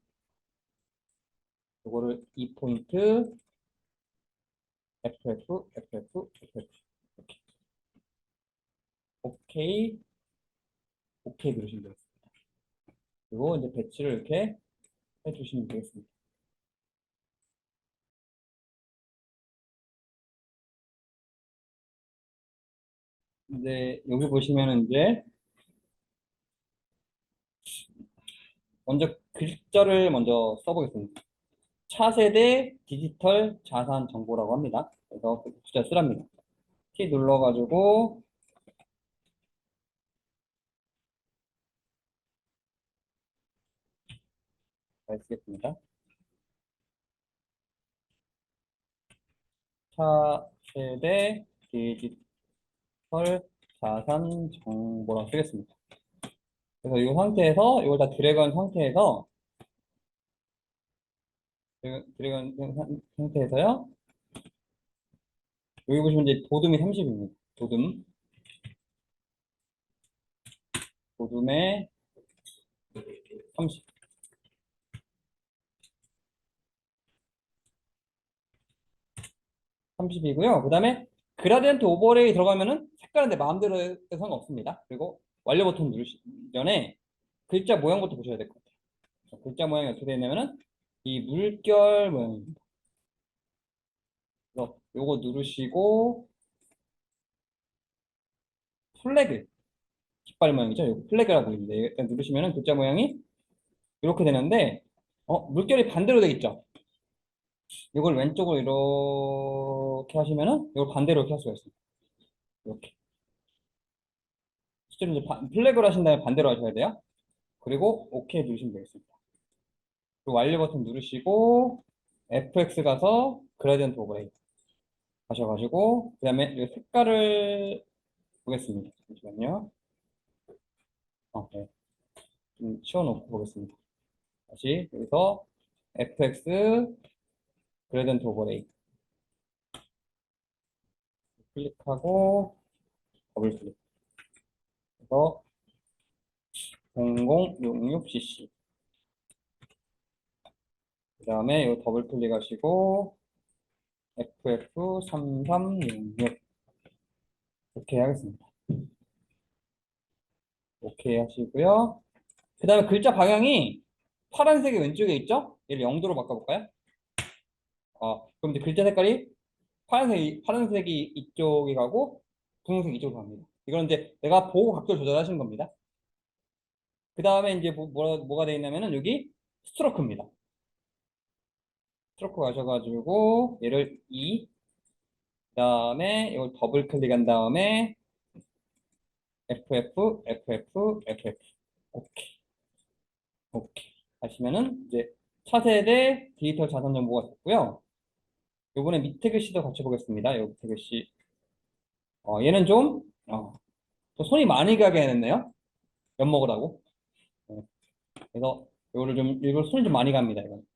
이거를 2포인트 FF FF FF 이렇게 오케이 오케이 누르시면 되겠습니다. 그리고 이제 배치를 이렇게 해주시면 되겠습니다. 이제 여기 보시면은 이제 먼저 글자를 먼저 써보겠습니다. 차세대 디지털 자산 정보라고 합니다. 그래서 글자 쓰랍니다. T 눌러가지고 잘 쓰겠습니다. 차세대 디지털 자산 정보라고 쓰겠습니다. 그래서 이 상태에서 이걸 다 드래그한 상태에서 드래그한 상태에서요. 여기 보시면 이제 도둠이 30입니다. 도둠에 30. 30이고요. 그 다음에 그라디언트 오버레이 들어가면은 색깔은 내 마음대로 해서 상관없습니다. 그리고 완료 버튼 누르시 전에 글자 모양부터 보셔야 될 것 같아요. 글자 모양이 어떻게 되냐면은 이 물결 모양입니다. 그래서 요거 누르시고 플래그 깃발 모양이죠. 요거 플래그라고 보이는데 일단 누르시면은 글자 모양이 이렇게 되는데 물결이 반대로 되어 있죠. 이걸 왼쪽으로 이렇게 하시면은 이걸 반대로 이렇게 할 수가 있습니다. 이렇게. 실제로 이제 플래그를 하신 다음에 반대로 하셔야 돼요. 그리고 OK 누르시면 되겠습니다. 그리고 완료 버튼 누르시고 FX 가서 그라디언트 오버레이 하셔가지고 그 다음에 이 색깔을 보겠습니다. 잠시만요. 네. 좀 치워놓고 보겠습니다. 다시 여기서 FX 그라디언트 오버레이 클릭하고 더블 클릭. 그래서 0066cc 그 다음에 이 더블 클릭하시고 FF3366 오케이 하겠습니다. 오케이 하시고요. 그 다음에 글자 방향이 파란색이 왼쪽에 있죠? 얘를 0도로 바꿔볼까요? 그럼 이제 글자 색깔이 파란색이 이쪽에 가고 분홍색이 이쪽으로 갑니다. 이건 이제 내가 보고 각도를 조절하시는 겁니다. 그 다음에 이제 뭐가 되어 있냐면은 여기 스트로크입니다. 스트로크 가셔가지고 얘를 2, 그 다음에 이걸 더블 클릭한 다음에 FF 오케이 오케이 하시면은 이제 차세대 디지털 자산 정보가 됐고요. 요번에 밑에 글씨도 같이 보겠습니다. 요 밑에 글씨 얘는 좀 손이 많이 가게 해냈네요. 엿 먹으라고. 네. 그래서 이걸 손이 좀 많이 갑니다. 이건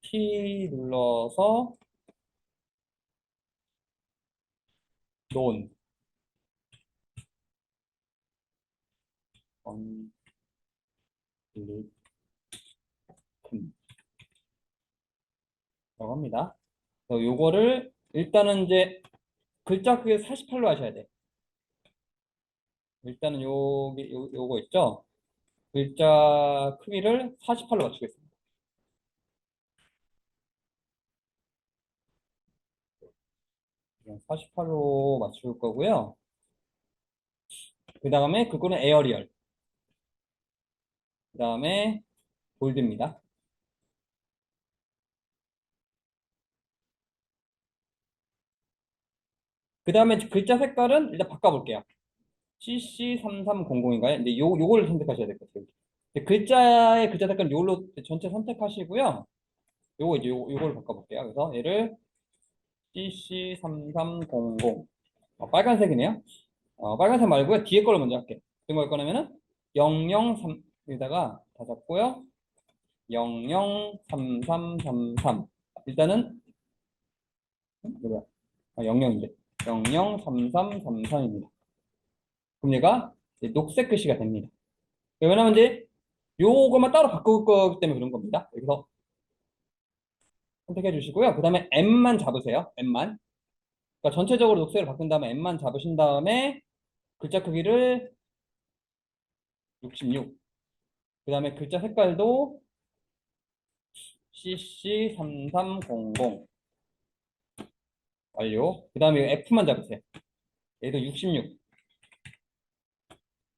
T 눌러서 논 언리큰 라고 합니다. 그래서 요거를 일단은 이제 글자 크기 48로 하셔야 돼. 일단은 요거 있죠? 글자 크기를 48로 맞추겠습니다. 48로 맞출 거고요. 그 다음에 그거는 에어리얼. 그 다음에 볼드입니다. 그 다음에 글자 색깔은 일단 바꿔볼게요. CC3300인가요? 근데 요걸 선택하셔야 될 것 같아요. 근데 글자 색깔 요걸로 전체 선택하시고요. 요걸 바꿔볼게요. 그래서 얘를 CC3300 빨간색이네요. 빨간색 말고요. 뒤에 걸로 먼저 할게요. 어떤 걸 거냐면은 003에다가 다 잡고요. 003333 일단은 뭐야? 00인데 003333입니다. 그럼 얘가 이제 녹색 글씨가 됩니다. 왜냐면 이제 요거만 따로 바꿀 거기 때문에 그런 겁니다. 여기서 선택해 주시고요. 그 다음에 M만 잡으세요. M만. 그러니까 전체적으로 녹색을 바꾼 다음에 M만 잡으신 다음에 글자 크기를 66. 그 다음에 글자 색깔도 CC3300 완료. 그 다음에 F만 잡으세요. 얘도 66.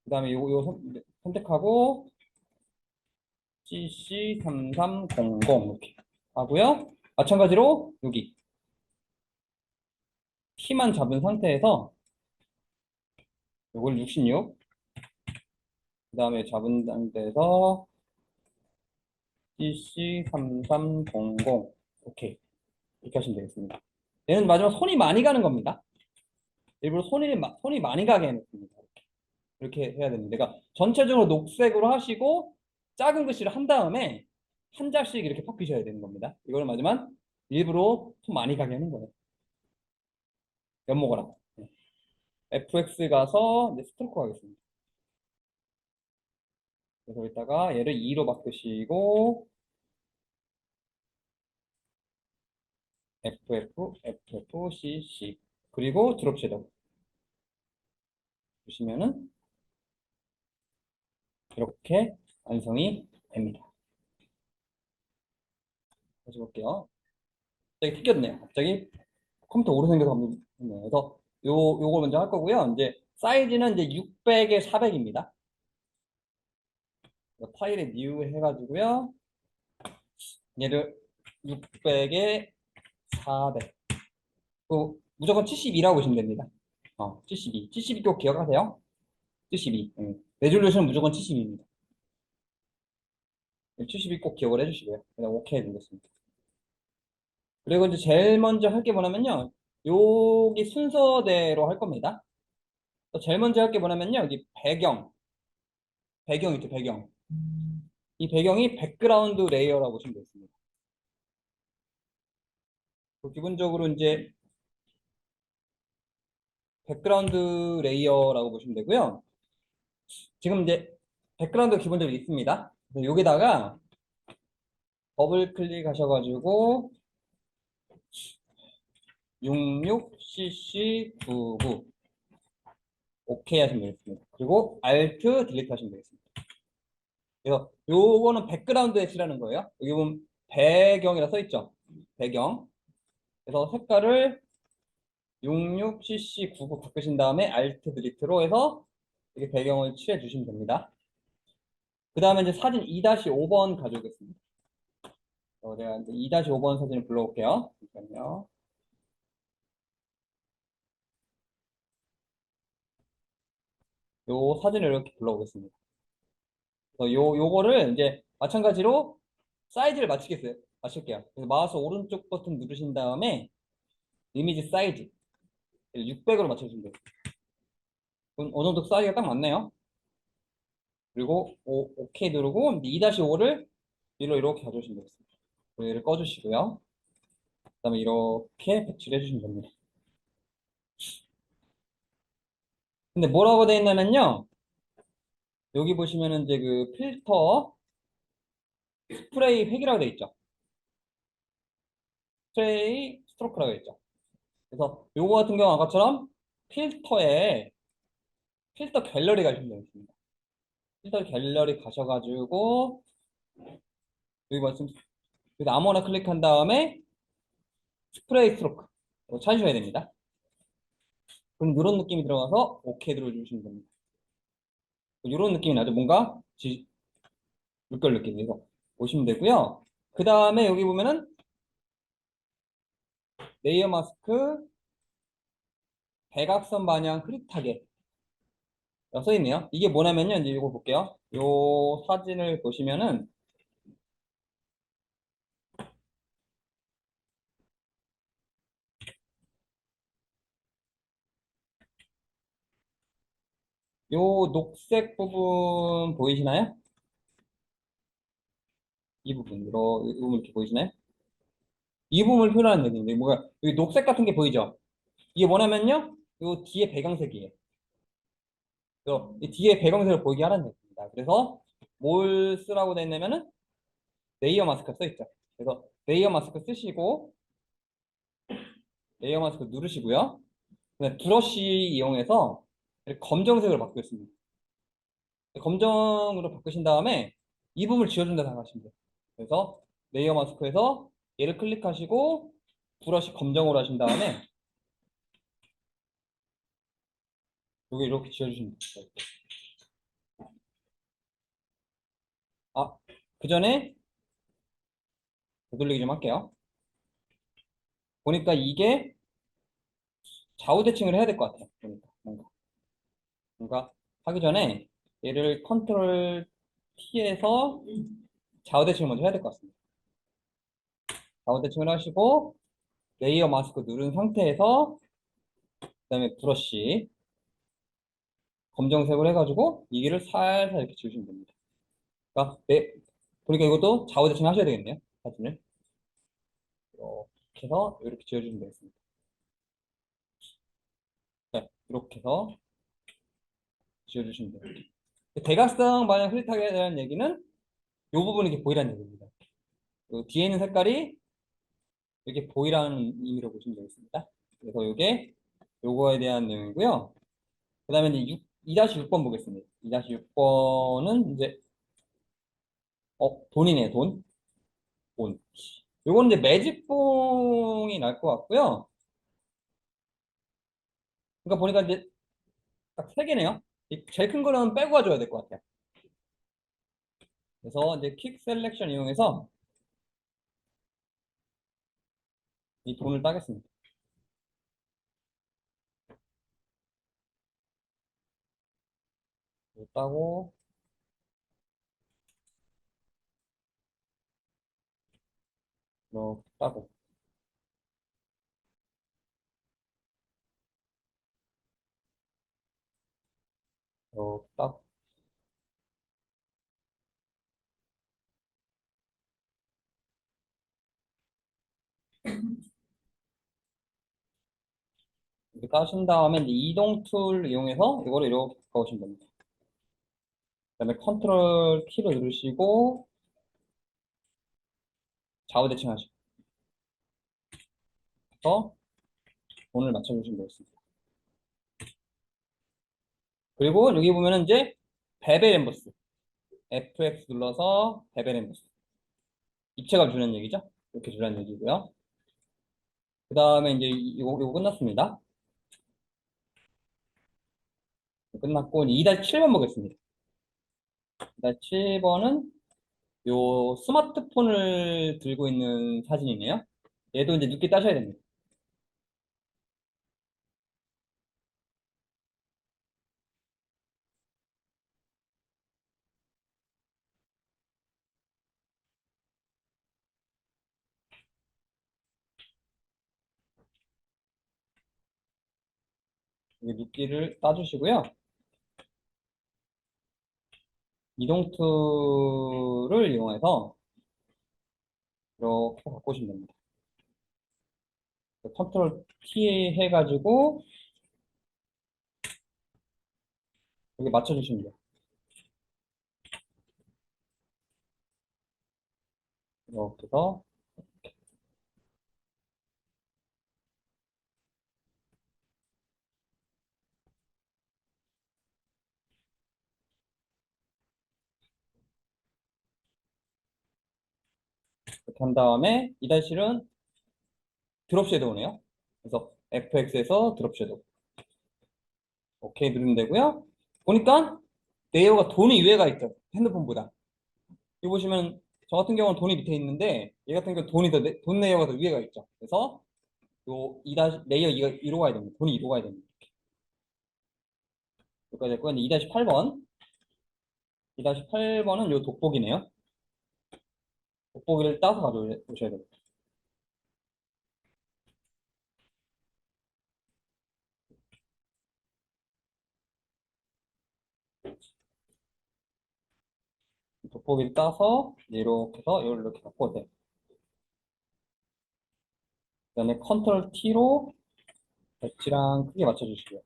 그 다음에 요거 선택하고 CC3300 이렇게 하고요. 마찬가지로 여기 T만 잡은 상태에서 요걸 66. 그 다음에 잡은 상태에서 CC3300. 오케이. 이렇게 하시면 되겠습니다. 얘는 마지막 손이 많이 가는 겁니다. 일부러 손이 많이 가게 해놓습니다. 이렇게 해야 됩니다. 그러니까 전체적으로 녹색으로 하시고 작은 글씨를 한 다음에 한 자씩 이렇게 바뀌셔야 되는 겁니다. 이거는 마지막 일부러 손 많이 가게 하는 거예요. 연목을 하고. FX 가서 이제 스트로크 하겠습니다. 그래서 이따가 얘를 2로 바꾸시고 FFCC 그리고 드롭 섀도우 보시면은 이렇게 완성이 됩니다. 다시 볼게요. 갑자기 튀겼네요. 갑자기 컴퓨터 오래 생겨서 갑니다. 그래서 요거 먼저 할 거고요. 이제 사이즈는 이제 600에 400입니다. 파일에 new 해가지고요. 얘를 600에 400. 무조건 72라고 보시면 됩니다. 72. 72 꼭 기억하세요. 72. 레졸루션 무조건 72입니다. 72 꼭 기억을 해주시고요. 그냥 오케이 누르겠습니다. 그리고 이제 제일 먼저 할 게 뭐냐면요. 여기 순서대로 할 겁니다. 제일 먼저 할 게 뭐냐면요. 여기 배경 있죠, 배경. 이 배경이 백그라운드 레이어라고 보시면 되겠습니다. 기본적으로 이제 백그라운드 레이어라고 보시면 되고요. 지금 이제 백그라운드 기본적으로 있습니다. 그래서 여기다가 더블 클릭하셔가지고 66cc99 오케이 하시면 되겠습니다. 그리고 Alt 딜리트 하시면 되겠습니다. 그래서 요거는 백그라운드 H라는 거예요. 여기 보면 배경이라 써 있죠. 배경. 그래서 색깔을 66cc99 바꾸신 다음에 Alt 딜리트로 해서 이렇게 배경을 칠해 주시면 됩니다. 그 다음에 이제 사진 2-5번 가져오겠습니다. 제가 이제 2-5번 사진을 불러올게요. 잠깐만요. 요 사진을 이렇게 불러오겠습니다. 요거를 이제 마찬가지로 사이즈를 맞출게요. 그래서 마우스 오른쪽 버튼 누르신 다음에 이미지 사이즈 600으로 맞춰주시면 돼요. 어느 정도 사이즈가 딱 맞네요. 그리고 오케이 누르고 2-5를 위로 이렇게 가져오시면 되겠습니다. 얘를 꺼주시고요. 그 다음에 이렇게 배치를 해주시면 됩니다. 근데 뭐라고 되어 있냐면요. 여기 보시면은 이제 그 필터 스프레이 획이라고 되어 있죠. 스프레이 스트로크라고 되어 있죠. 그래서 요거 같은 경우 아까처럼 필터에 필터 갤러리 가시면 되겠습니다. 필터 갤러리 가셔가지고 여기 말씀 여기 아무거나 클릭한 다음에 스프레이 스트로크 찾으셔야 됩니다. 그럼 이런 느낌이 들어가서 오케이 눌러주시면 됩니다. 이런 느낌이 나죠. 뭔가 물결 느낌이서 보시면 되고요. 그 다음에 여기 보면은 레이어 마스크 대각선 방향 흐릿하게 써 있네요. 이게 뭐냐면요. 이제 이거 볼게요. 요 사진을 보시면은 요 녹색 부분 보이시나요? 이 부분, 이 부분 이렇게 보이시나요? 이 부분을 표현하는 얘기인데, 뭐가, 여기 녹색 같은 게 보이죠? 이게 뭐냐면요, 요 뒤에 배경색이에요. 그래서 이 뒤에 배경색을 보이게 하라는 얘기입니다. 그래서 뭘 쓰라고 돼 있냐면은 레이어 마스크 써 있죠. 그래서 레이어 마스크 쓰시고, 레이어 마스크 누르시고요. 그냥 브러쉬 이용해서 이렇게 검정색으로 바꾸겠습니다. 검정으로 바꾸신 다음에 이 부분을 지워준다 생각하시면 돼요. 그래서 레이어 마스크에서 얘를 클릭하시고 브러쉬 검정으로 하신 다음에 여기 이렇게 지워주시면 돼요. 그 전에 되돌리기 좀 할게요. 보니까 이게 좌우 대칭을 해야 될 것 같아요. 보니까 뭔가 하기 전에 얘를 컨트롤 T에서 좌우 대칭을 먼저 해야 될 것 같습니다. 좌우 대칭을 하시고 레이어 마스크 누른 상태에서 그다음에 브러쉬 검정색으로 해가지고 이 길을 살살 이렇게 지우시면 됩니다. 그러니까 보니까 이것도 좌우 대칭 하셔야 되겠네요. 사진을 이렇게 해서 이렇게 지워주시면 되겠습니다. 네, 이렇게 해서 지워주시면 됩니다. 대각선 방향 흐릿하게 대한 얘기는 이 부분이 이렇게 보이라는 얘기입니다. 그 뒤에 있는 색깔이 이렇게 보이라는 의미로 보시면 되겠습니다. 그래서 이게 요거에 대한 내용이고요. 그 다음에 이제 2-6번 보겠습니다. 2-6번은 이제 돈이네, 돈. 돈. 요거는 이제 매직봉이 날 것 같고요. 그러니까 보니까 이제 딱 세 개네요. 제일 큰 거는 빼고 가줘야 될 것 같아요. 그래서 이제 킥 셀렉션 이용해서 이 돈을 따겠습니다. 이거 따고 이렇게 따고 이렇게 따고 이렇게 따신 다음에 이제 이동 툴 이용해서 이거를 이렇게 바꿔주시면 됩니다. 그다음에 컨트롤 키를 누르시고 좌우 대칭하시고 돈을 맞춰주시면 되겠습니다. 그리고 여기 보면은 이제 베벨 엠버스 FX 눌러서 베벨 엠버스 입체감 주는 얘기죠. 이렇게 주는 얘기고요. 그 다음에 이제 이거 끝났습니다. 끝났고 2-7번 보겠습니다. 2-7번은 요 스마트폰을 들고 있는 사진이네요. 얘도 이제 늦게 따셔야 됩니다. 이 눕기를 따주시고요. 이동 툴을 이용해서 이렇게 바꾸시면 됩니다. 컨트롤 T 해가지고 여기 맞춰주시면 돼요. 이렇게 해서 이렇게 한 다음에 2-7은 드롭 섀도우네요. 그래서 FX에서 드롭 섀도우. 오케이 누르면 되고요. 보니까 레이어가 돈이 위에가 있죠. 핸드폰보다. 여기 보시면 저 같은 경우는 돈이 밑에 있는데 얘 같은 경우는 돈 레이어가 더 위에가 있죠. 그래서 요 2 레이어 2로 가야 됩니다. 돈이 2로 가야 됩니다. 여기까지 됐고요. 2-8번. 2-8번은 요 돋보기네요. 돋보기를 따서 가져오셔야 됩니다. 돋보기를 따서 이렇게 해서 이렇게 바꿔도 돼요. 그다음에 컨트롤 T로 배치랑 크기 맞춰주시고요.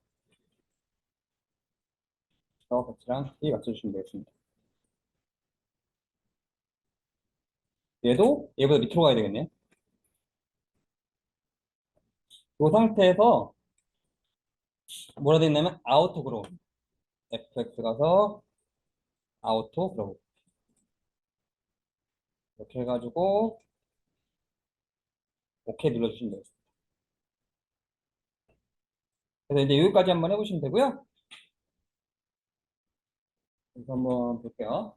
배치랑 크기 맞춰주시면 되겠습니다. 얘도 얘보다 밑으로 가야 되겠네요. 이 상태에서 뭐라 되어 있냐면 아우토 그로우 FX 가서 아우토 그로우 이렇게 해가지고 오케이 눌러주시면 되겠습니다. 그래서 이제 여기까지 한번 해보시면 되고요. 그래서 한번 볼게요.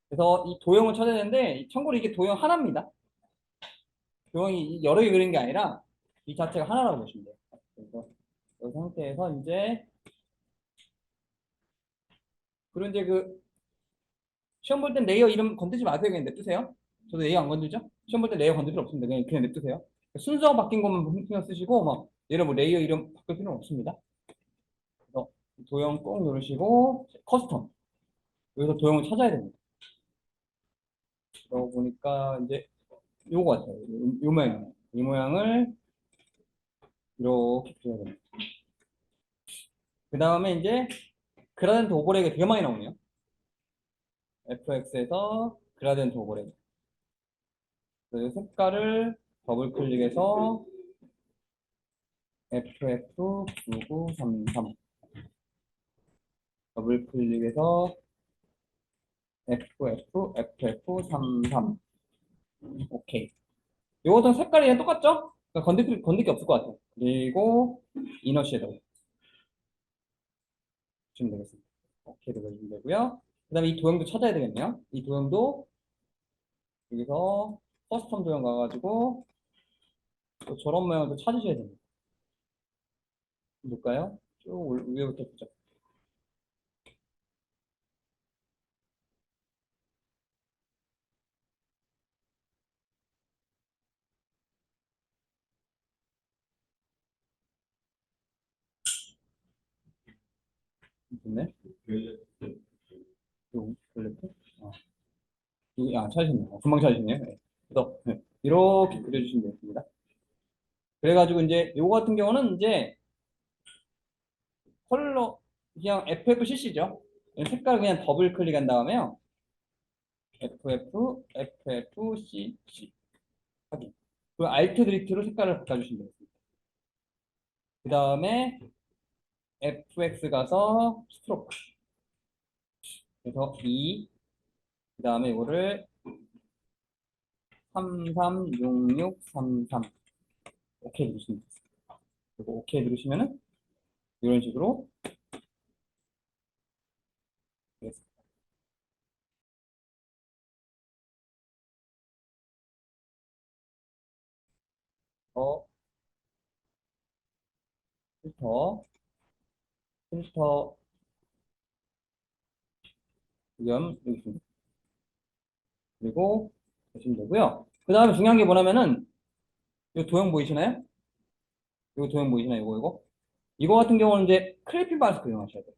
그래서 이 도형을 찾아야 되는데 참고로 이게 도형 하나입니다. 도형이 여러 개 그린 게 아니라 이 자체가 하나라고 보시면 돼요. 그래서 이 상태에서 이제 그리고 이제 그 시험 볼 땐 레이어 이름 건드지 마세요. 그냥 냅두세요. 저도 레이어 안 건들죠? 시험 볼 때 레이어 건들 필요 없습니다. 그냥 냅두세요. 순서 바뀐 것만 신경 쓰시고 막 얘를 뭐 레이어 이름 바꿀 필요는 없습니다. 그래서 도형 꼭 누르시고 커스텀 여기서 도형을 찾아야 됩니다. 그러고 보니까 이제 요거 같아요. 요 모양 이 모양을 이렇게 그려야 됩니다. 그 다음에 이제 그라덴트 오버레이가 되게 많이 나오네요. FX에서 그라덴트 오버레이. 그래서 색깔을 더블 클릭해서 FF9933 더블 클릭해서 FF33 오케이. 요것은 색깔이 그냥 똑같죠? 그러니까 건들 게 없을 것 같아요. 그리고 이너 섀도우 주면 되겠습니다. 오케이 눌러주면 되고요. 그 다음에 이 도형도 찾아야 되겠네요. 이 도형도 여기서 커스텀 도형 가가지고 또 저런 모양도 찾으셔야 됩니다. 볼까요? 쭉 위에부터 보죠. 좋네. 요 블랙. 찾으셨네요. 금방 찾으셨네요. 네. 그래서 이렇게 그려주시면 되겠습니다. 그래가지고 이제 요거 같은 경우는 이제 컬러 그냥 FFCC죠. 색깔 그냥 더블 클릭한 다음에요. FFCC 확인. 그 알트 드리프트로 색깔을 바꿔주시면 되겠습니다. 그 다음에 FX 가서 스트로크. 그래서 2. 그 다음에 이거를 336633 오케이 누르시면 됩니다. 그리고 오케이 누르시면은 이런 식으로 되겠습니다. 어, 필터, 필터, 이름 여기 있습니다. 그리고 보시면 되고요. 그 다음에 중요한 게 뭐냐면은 이 도형 보이시나요? 이 도형 보이시나요? 이거 같은 경우는 이제 클리핑 마스크 이용하셔야 돼요.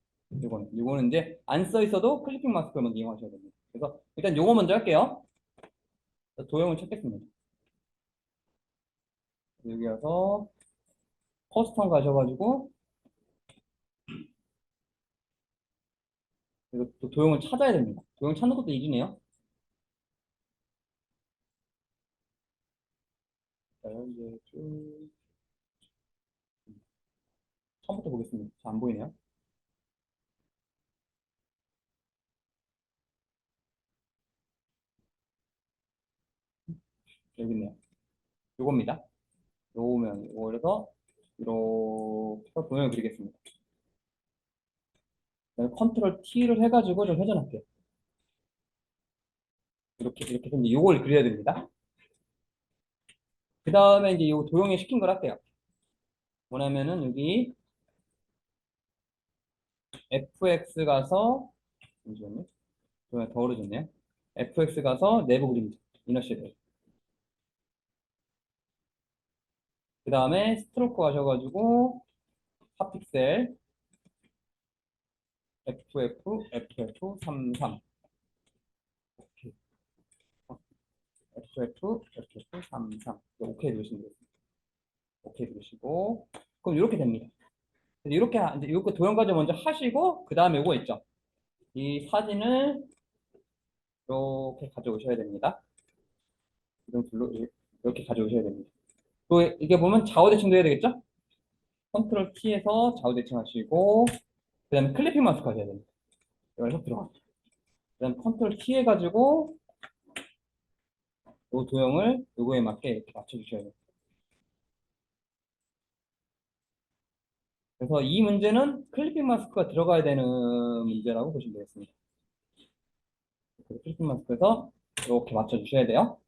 이거는 이제 안 써 있어도 클리핑 마스크만 이용하셔야 됩니다. 그래서 일단 요거 먼저 할게요. 도형을 찾겠습니다. 여기 와서 커스텀 가셔가지고 이거 또 도형을 찾아야 됩니다. 도형 찾는 것도 일이네요. 자, 이제 쭉 처음부터 보겠습니다. 잘 안 보이네요. 여기 있네요. 요겁니다. 요거면 그래서 이렇게 해서 도형을 그리겠습니다. 컨트롤 T를 해가지고 좀 회전할게요. 이렇게 해서 이제 요걸 그려야 됩니다. 그 다음에 이제 요 도형에 시킨 걸 할게요. 뭐냐면은 여기 FX 가서 잠시만요. 도형이 더 오래졌네요. FX 가서 내부 그림자 이너 쉐드. 그 다음에 스트로크 가셔가지고 핫픽셀 FF33 FF33 오케이 누르시면 되겠습니다. 오케이 누르시고 그럼 이렇게 됩니다. 이렇게 이제 이거 도형까지 먼저 하시고 그 다음에 이거 있죠. 이 사진을 이렇게 가져오셔야 됩니다. 이렇게 가져오셔야 됩니다. 또 이게 보면 좌우 대칭도 해야 되겠죠? 컨트롤 T에서 좌우 대칭 하시고 그 다음에 클리핑 마스크 하셔야 됩니다. 여기서 들어갑니다. 그 다음에 컨트롤 T 해가지고 이 도형을 요거에 맞게 이렇게 맞춰주셔야 돼요. 그래서 이 문제는 클리핑 마스크가 들어가야 되는 문제라고 보시면 되겠습니다. 클리핑 마스크에서 이렇게 맞춰주셔야 돼요.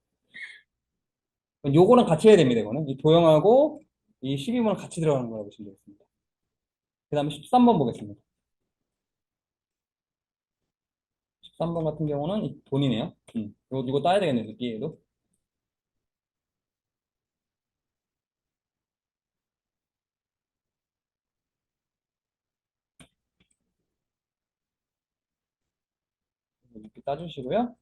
요거랑 같이 해야 됩니다. 이거는 이 도형하고 이 12번은 같이 들어가는 거라고 보시면 되겠습니다. 그 다음에 13번 보겠습니다. 13번 같은 경우는 이 돈이네요. 이거 따야 되겠네요. 뒤에도. 이렇게 따주시고요.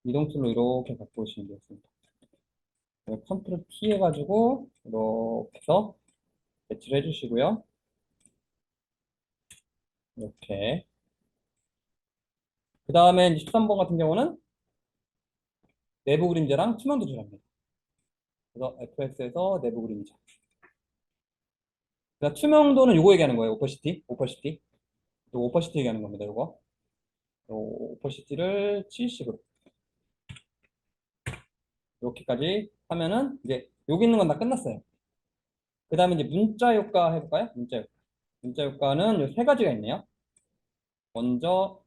이동 툴로 이렇게 갖고 오시면 되겠습니다. 컨트롤 T 해가지고 이렇게 해서 배치를 해주시고요. 이렇게. 그 다음에 13번 같은 경우는 내부 그림자랑 투명도 조합입니다. 그래서 FX에서 내부 그림자. 그러니까 투명도는 요거 얘기하는 거예요. 오퍼시티. 오퍼시티. 또 오퍼시티 얘기하는 겁니다. 요거. 요 오퍼시티를 70으로. 이렇게까지 하면은 이제 여기 있는 건 다 끝났어요. 그 다음에 이제 문자 효과 해볼까요? 문자 효과. 문자 효과는 요 세 가지가 있네요. 먼저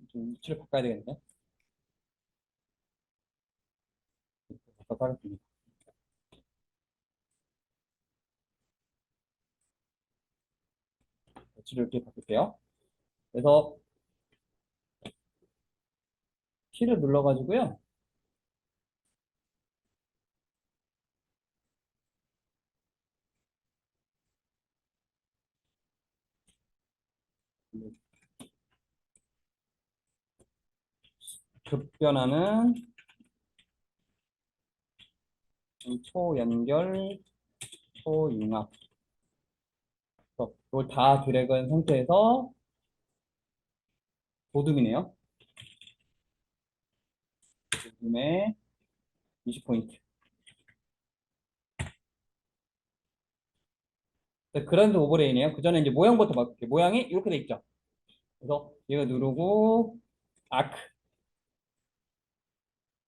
좀 위치를 바꿔야 되겠네요. 바꿔서 하겠습니다. 위치를 이렇게 바꿀게요. 그래서 키를 눌러가지고요. 급변하는 초연결, 초융합. 이걸 다 드래그한 상태에서 도둠이네요. 도둠에 20포인트. 그랜드 오버레이네요. 그 전에 이제 모양부터 바꿀게요. 모양이 이렇게 돼 있죠. 그래서 이거 누르고 아크.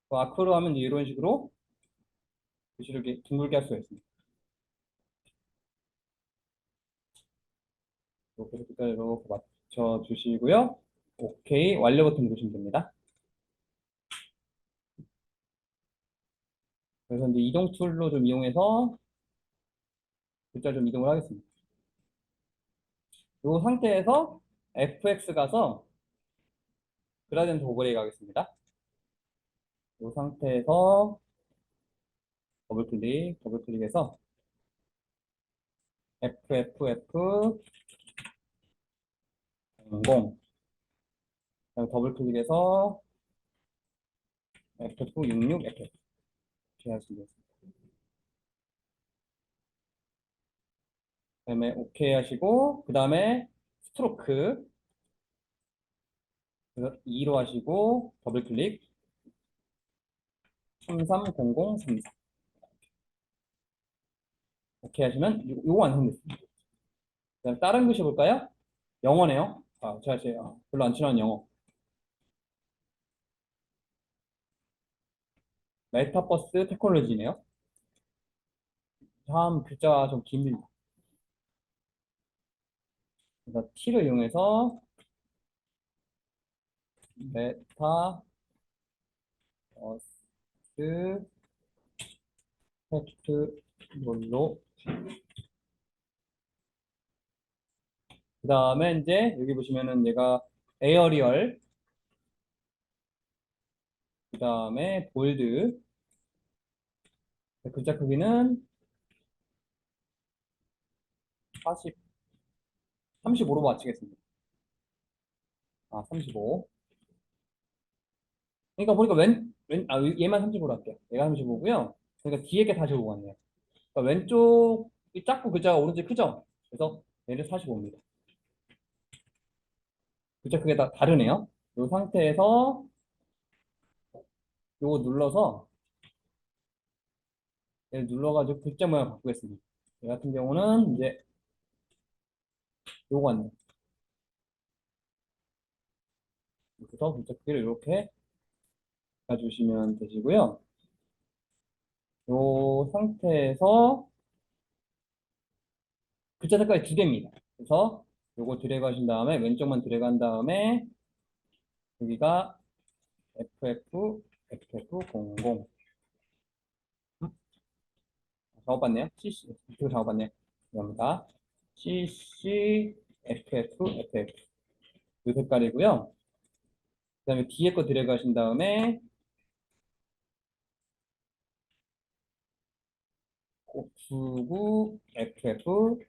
그 아크로 하면 이제 이런 식으로 글씨를 이렇게 둥글게 할 수가 있습니다. 이렇게 색깔 이렇게 맞춰 주시고요. 오케이. 완료 버튼 누르시면 됩니다. 그래서 이제 이동 툴로 좀 이용해서 글자 좀 이동을 하겠습니다. 이 상태에서 FX 가서 그라디언트 오버레이 가겠습니다. 이 상태에서 더블 클릭해서 FFF 00 더블 클릭해서 F66 FF 이렇게 하시면 되겠습니다. 그다음에 OK 하시고 그 다음에 스트로크 그래서 2로 하시고 더블 클릭 330034 OK 하시면 요거 완성됐습니다. 그다음 다른 글씨 볼까요? 영어네요. 제가 별로 안 친한 영어. 메타버스 테크놀로지네요. 참 글자가 좀 깁니다. 그래서 T를 이용해서 메타버스 테크놀로 그 다음에 이제 여기 보시면은 얘가 에어리얼 그 다음에 볼드 글자 크기는 40 35로 맞추겠습니다. 35. 그러니까 보니까 얘만 35로 할게요. 얘가 35고요. 그러니까 뒤에 게 45 같네요. 그러니까 왼쪽이 작고 글자가 오른쪽이 크죠? 그래서 얘를 45입니다. 글자 크기가 다 다르네요. 이 상태에서 요거 눌러서 얘를 눌러가지고 글자 모양 바꾸겠습니다. 얘 같은 경우는 이제 요거 같네요. 그래서 글자 크기를 이렇게 가주시면 되시고요. 이 상태에서 글자 색깔이 두 개입니다. 그래서 요거 드래그 하신 다음에 왼쪽만 드래그 한 다음에 여기가 FF00 작업받네요. CC 이거 작업받네요. 감사합니다. CC FF 이 색깔이고요. 그다음에 뒤에 거 드래그 하신 다음에 99 FF00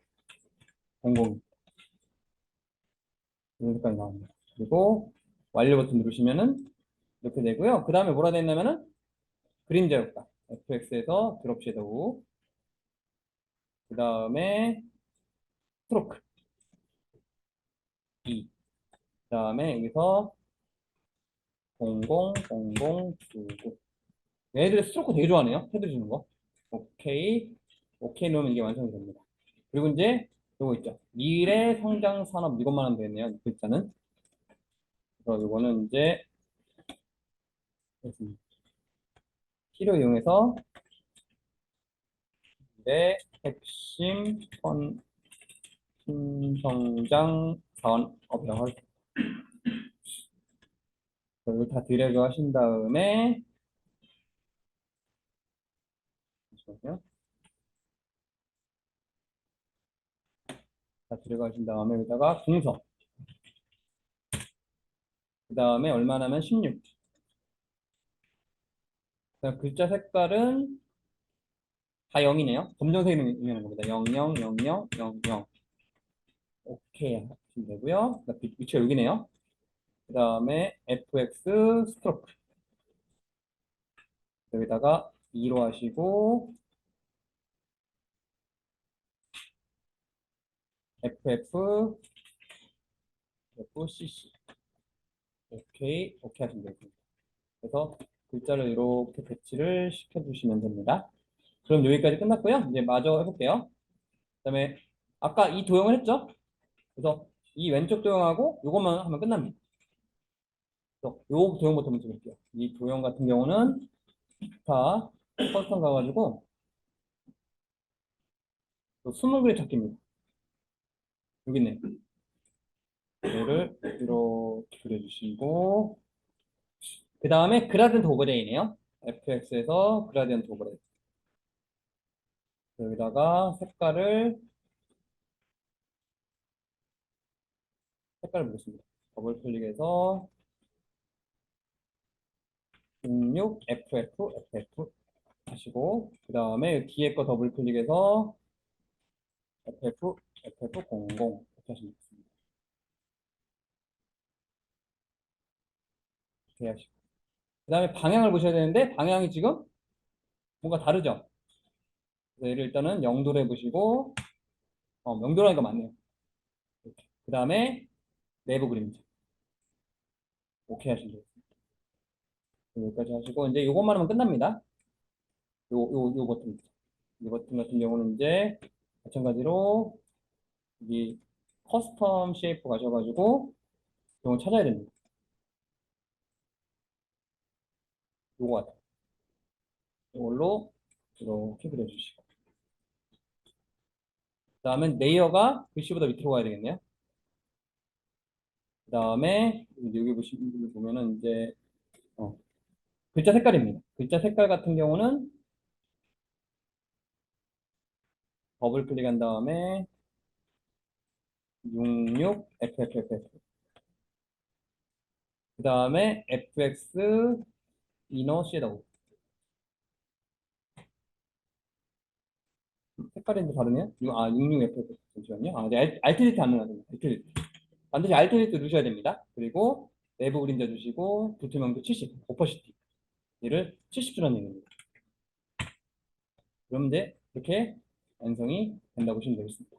이 색깔이 나옵니다. 그리고 완료 버튼 누르시면은 이렇게 되고요. 그 다음에 뭐라 되어 있냐면은 그림자 효과 FX에서 드롭 섀도우 그 다음에 스트로크 2 그 다음에 여기서 000099 얘네들 스트로크 되게 좋아하네요. 헤드 주는 거. 오케이. 오케이 넣으면 이게 완성이 됩니다. 그리고 이제 이거 있죠. 미래 성장 산업 이것만 하면 되겠네요. 이 글자는. 그래서 이거는 이제 키로 이용해서 미래 핵심 신성장 사업이라고 하죠. 이걸 다 드래그 하신 다음에 잠시만요. 다 드래그 하신 다음에 여기다가 궁서 그 다음에 얼마나면 16 그다음 글자 색깔은 다 0이네요. 검정색을 의미하는 겁니다. 00, 00, 00. 오케이 하시면 되고요. 위치가 여기네요. 그 다음에 fx 스트로크 여기다가 2로 하시고 ff fcc 오케이 오케이 하시면 되겠습니다. 그래서 글자를 이렇게 배치를 시켜주시면 됩니다. 그럼 여기까지 끝났고요. 이제 마저 해볼게요. 그다음에 아까 이 도형을 했죠? 그래서 이 왼쪽 도형하고 이것만 하면 끝납니다. 그래서 요 도형부터 먼저 볼게요. 이 도형 같은 경우는 다 커스텀 가가지고 20개 찾기입니다. 여기 있네. 이거를 이렇게 그려주시고 그 다음에 그라디언트 오버레이네요. fx에서 그라디언트 오버레이 여기다가 색깔을 보겠습니다. 더블 클릭해서 66 FF 하시고 그 다음에 뒤에 거 더블 클릭해서 FF00 이렇게 하시면 되겠습니다. 이렇게 하시고 그 다음에 방향을 보셔야 되는데 방향이 지금 뭔가 다르죠? 그래서 얘를 일단은 0도로 해보시고 0도로 하니까 맞네요. 그 다음에 내부 그림자 오케이 하시면 되겠습니다. 여기까지 하시고 이제 이것만 하면 끝납니다. 요 버튼 이 버튼 같은 경우는 이제 마찬가지로 이 커스텀 쉐이프 가셔가지고 이걸 찾아야 됩니다. 요거 같아요. 이걸로 이렇게 그려주시고 그 다음에 레이어가 글씨보다 밑으로 가야 되겠네요. 그 다음에 여기 보면은 이제 글자 색깔입니다. 글자 색깔 같은 경우는 더블 클릭한 다음에 66 FFFF 그 다음에 FX 이너 섀도우 색깔이 좀 다르네요. 66FF 잠시만요. 이제 알트 딜트 안 눌러야 됩니다. 반드시 알트 딜트 누르셔야 됩니다. 그리고 내부 그림자 주시고 불투명도 70 오퍼시티 얘를 70 주라는 얘기입니다. 그럼 이제 이렇게 완성이 된다고 보시면 되겠습니다.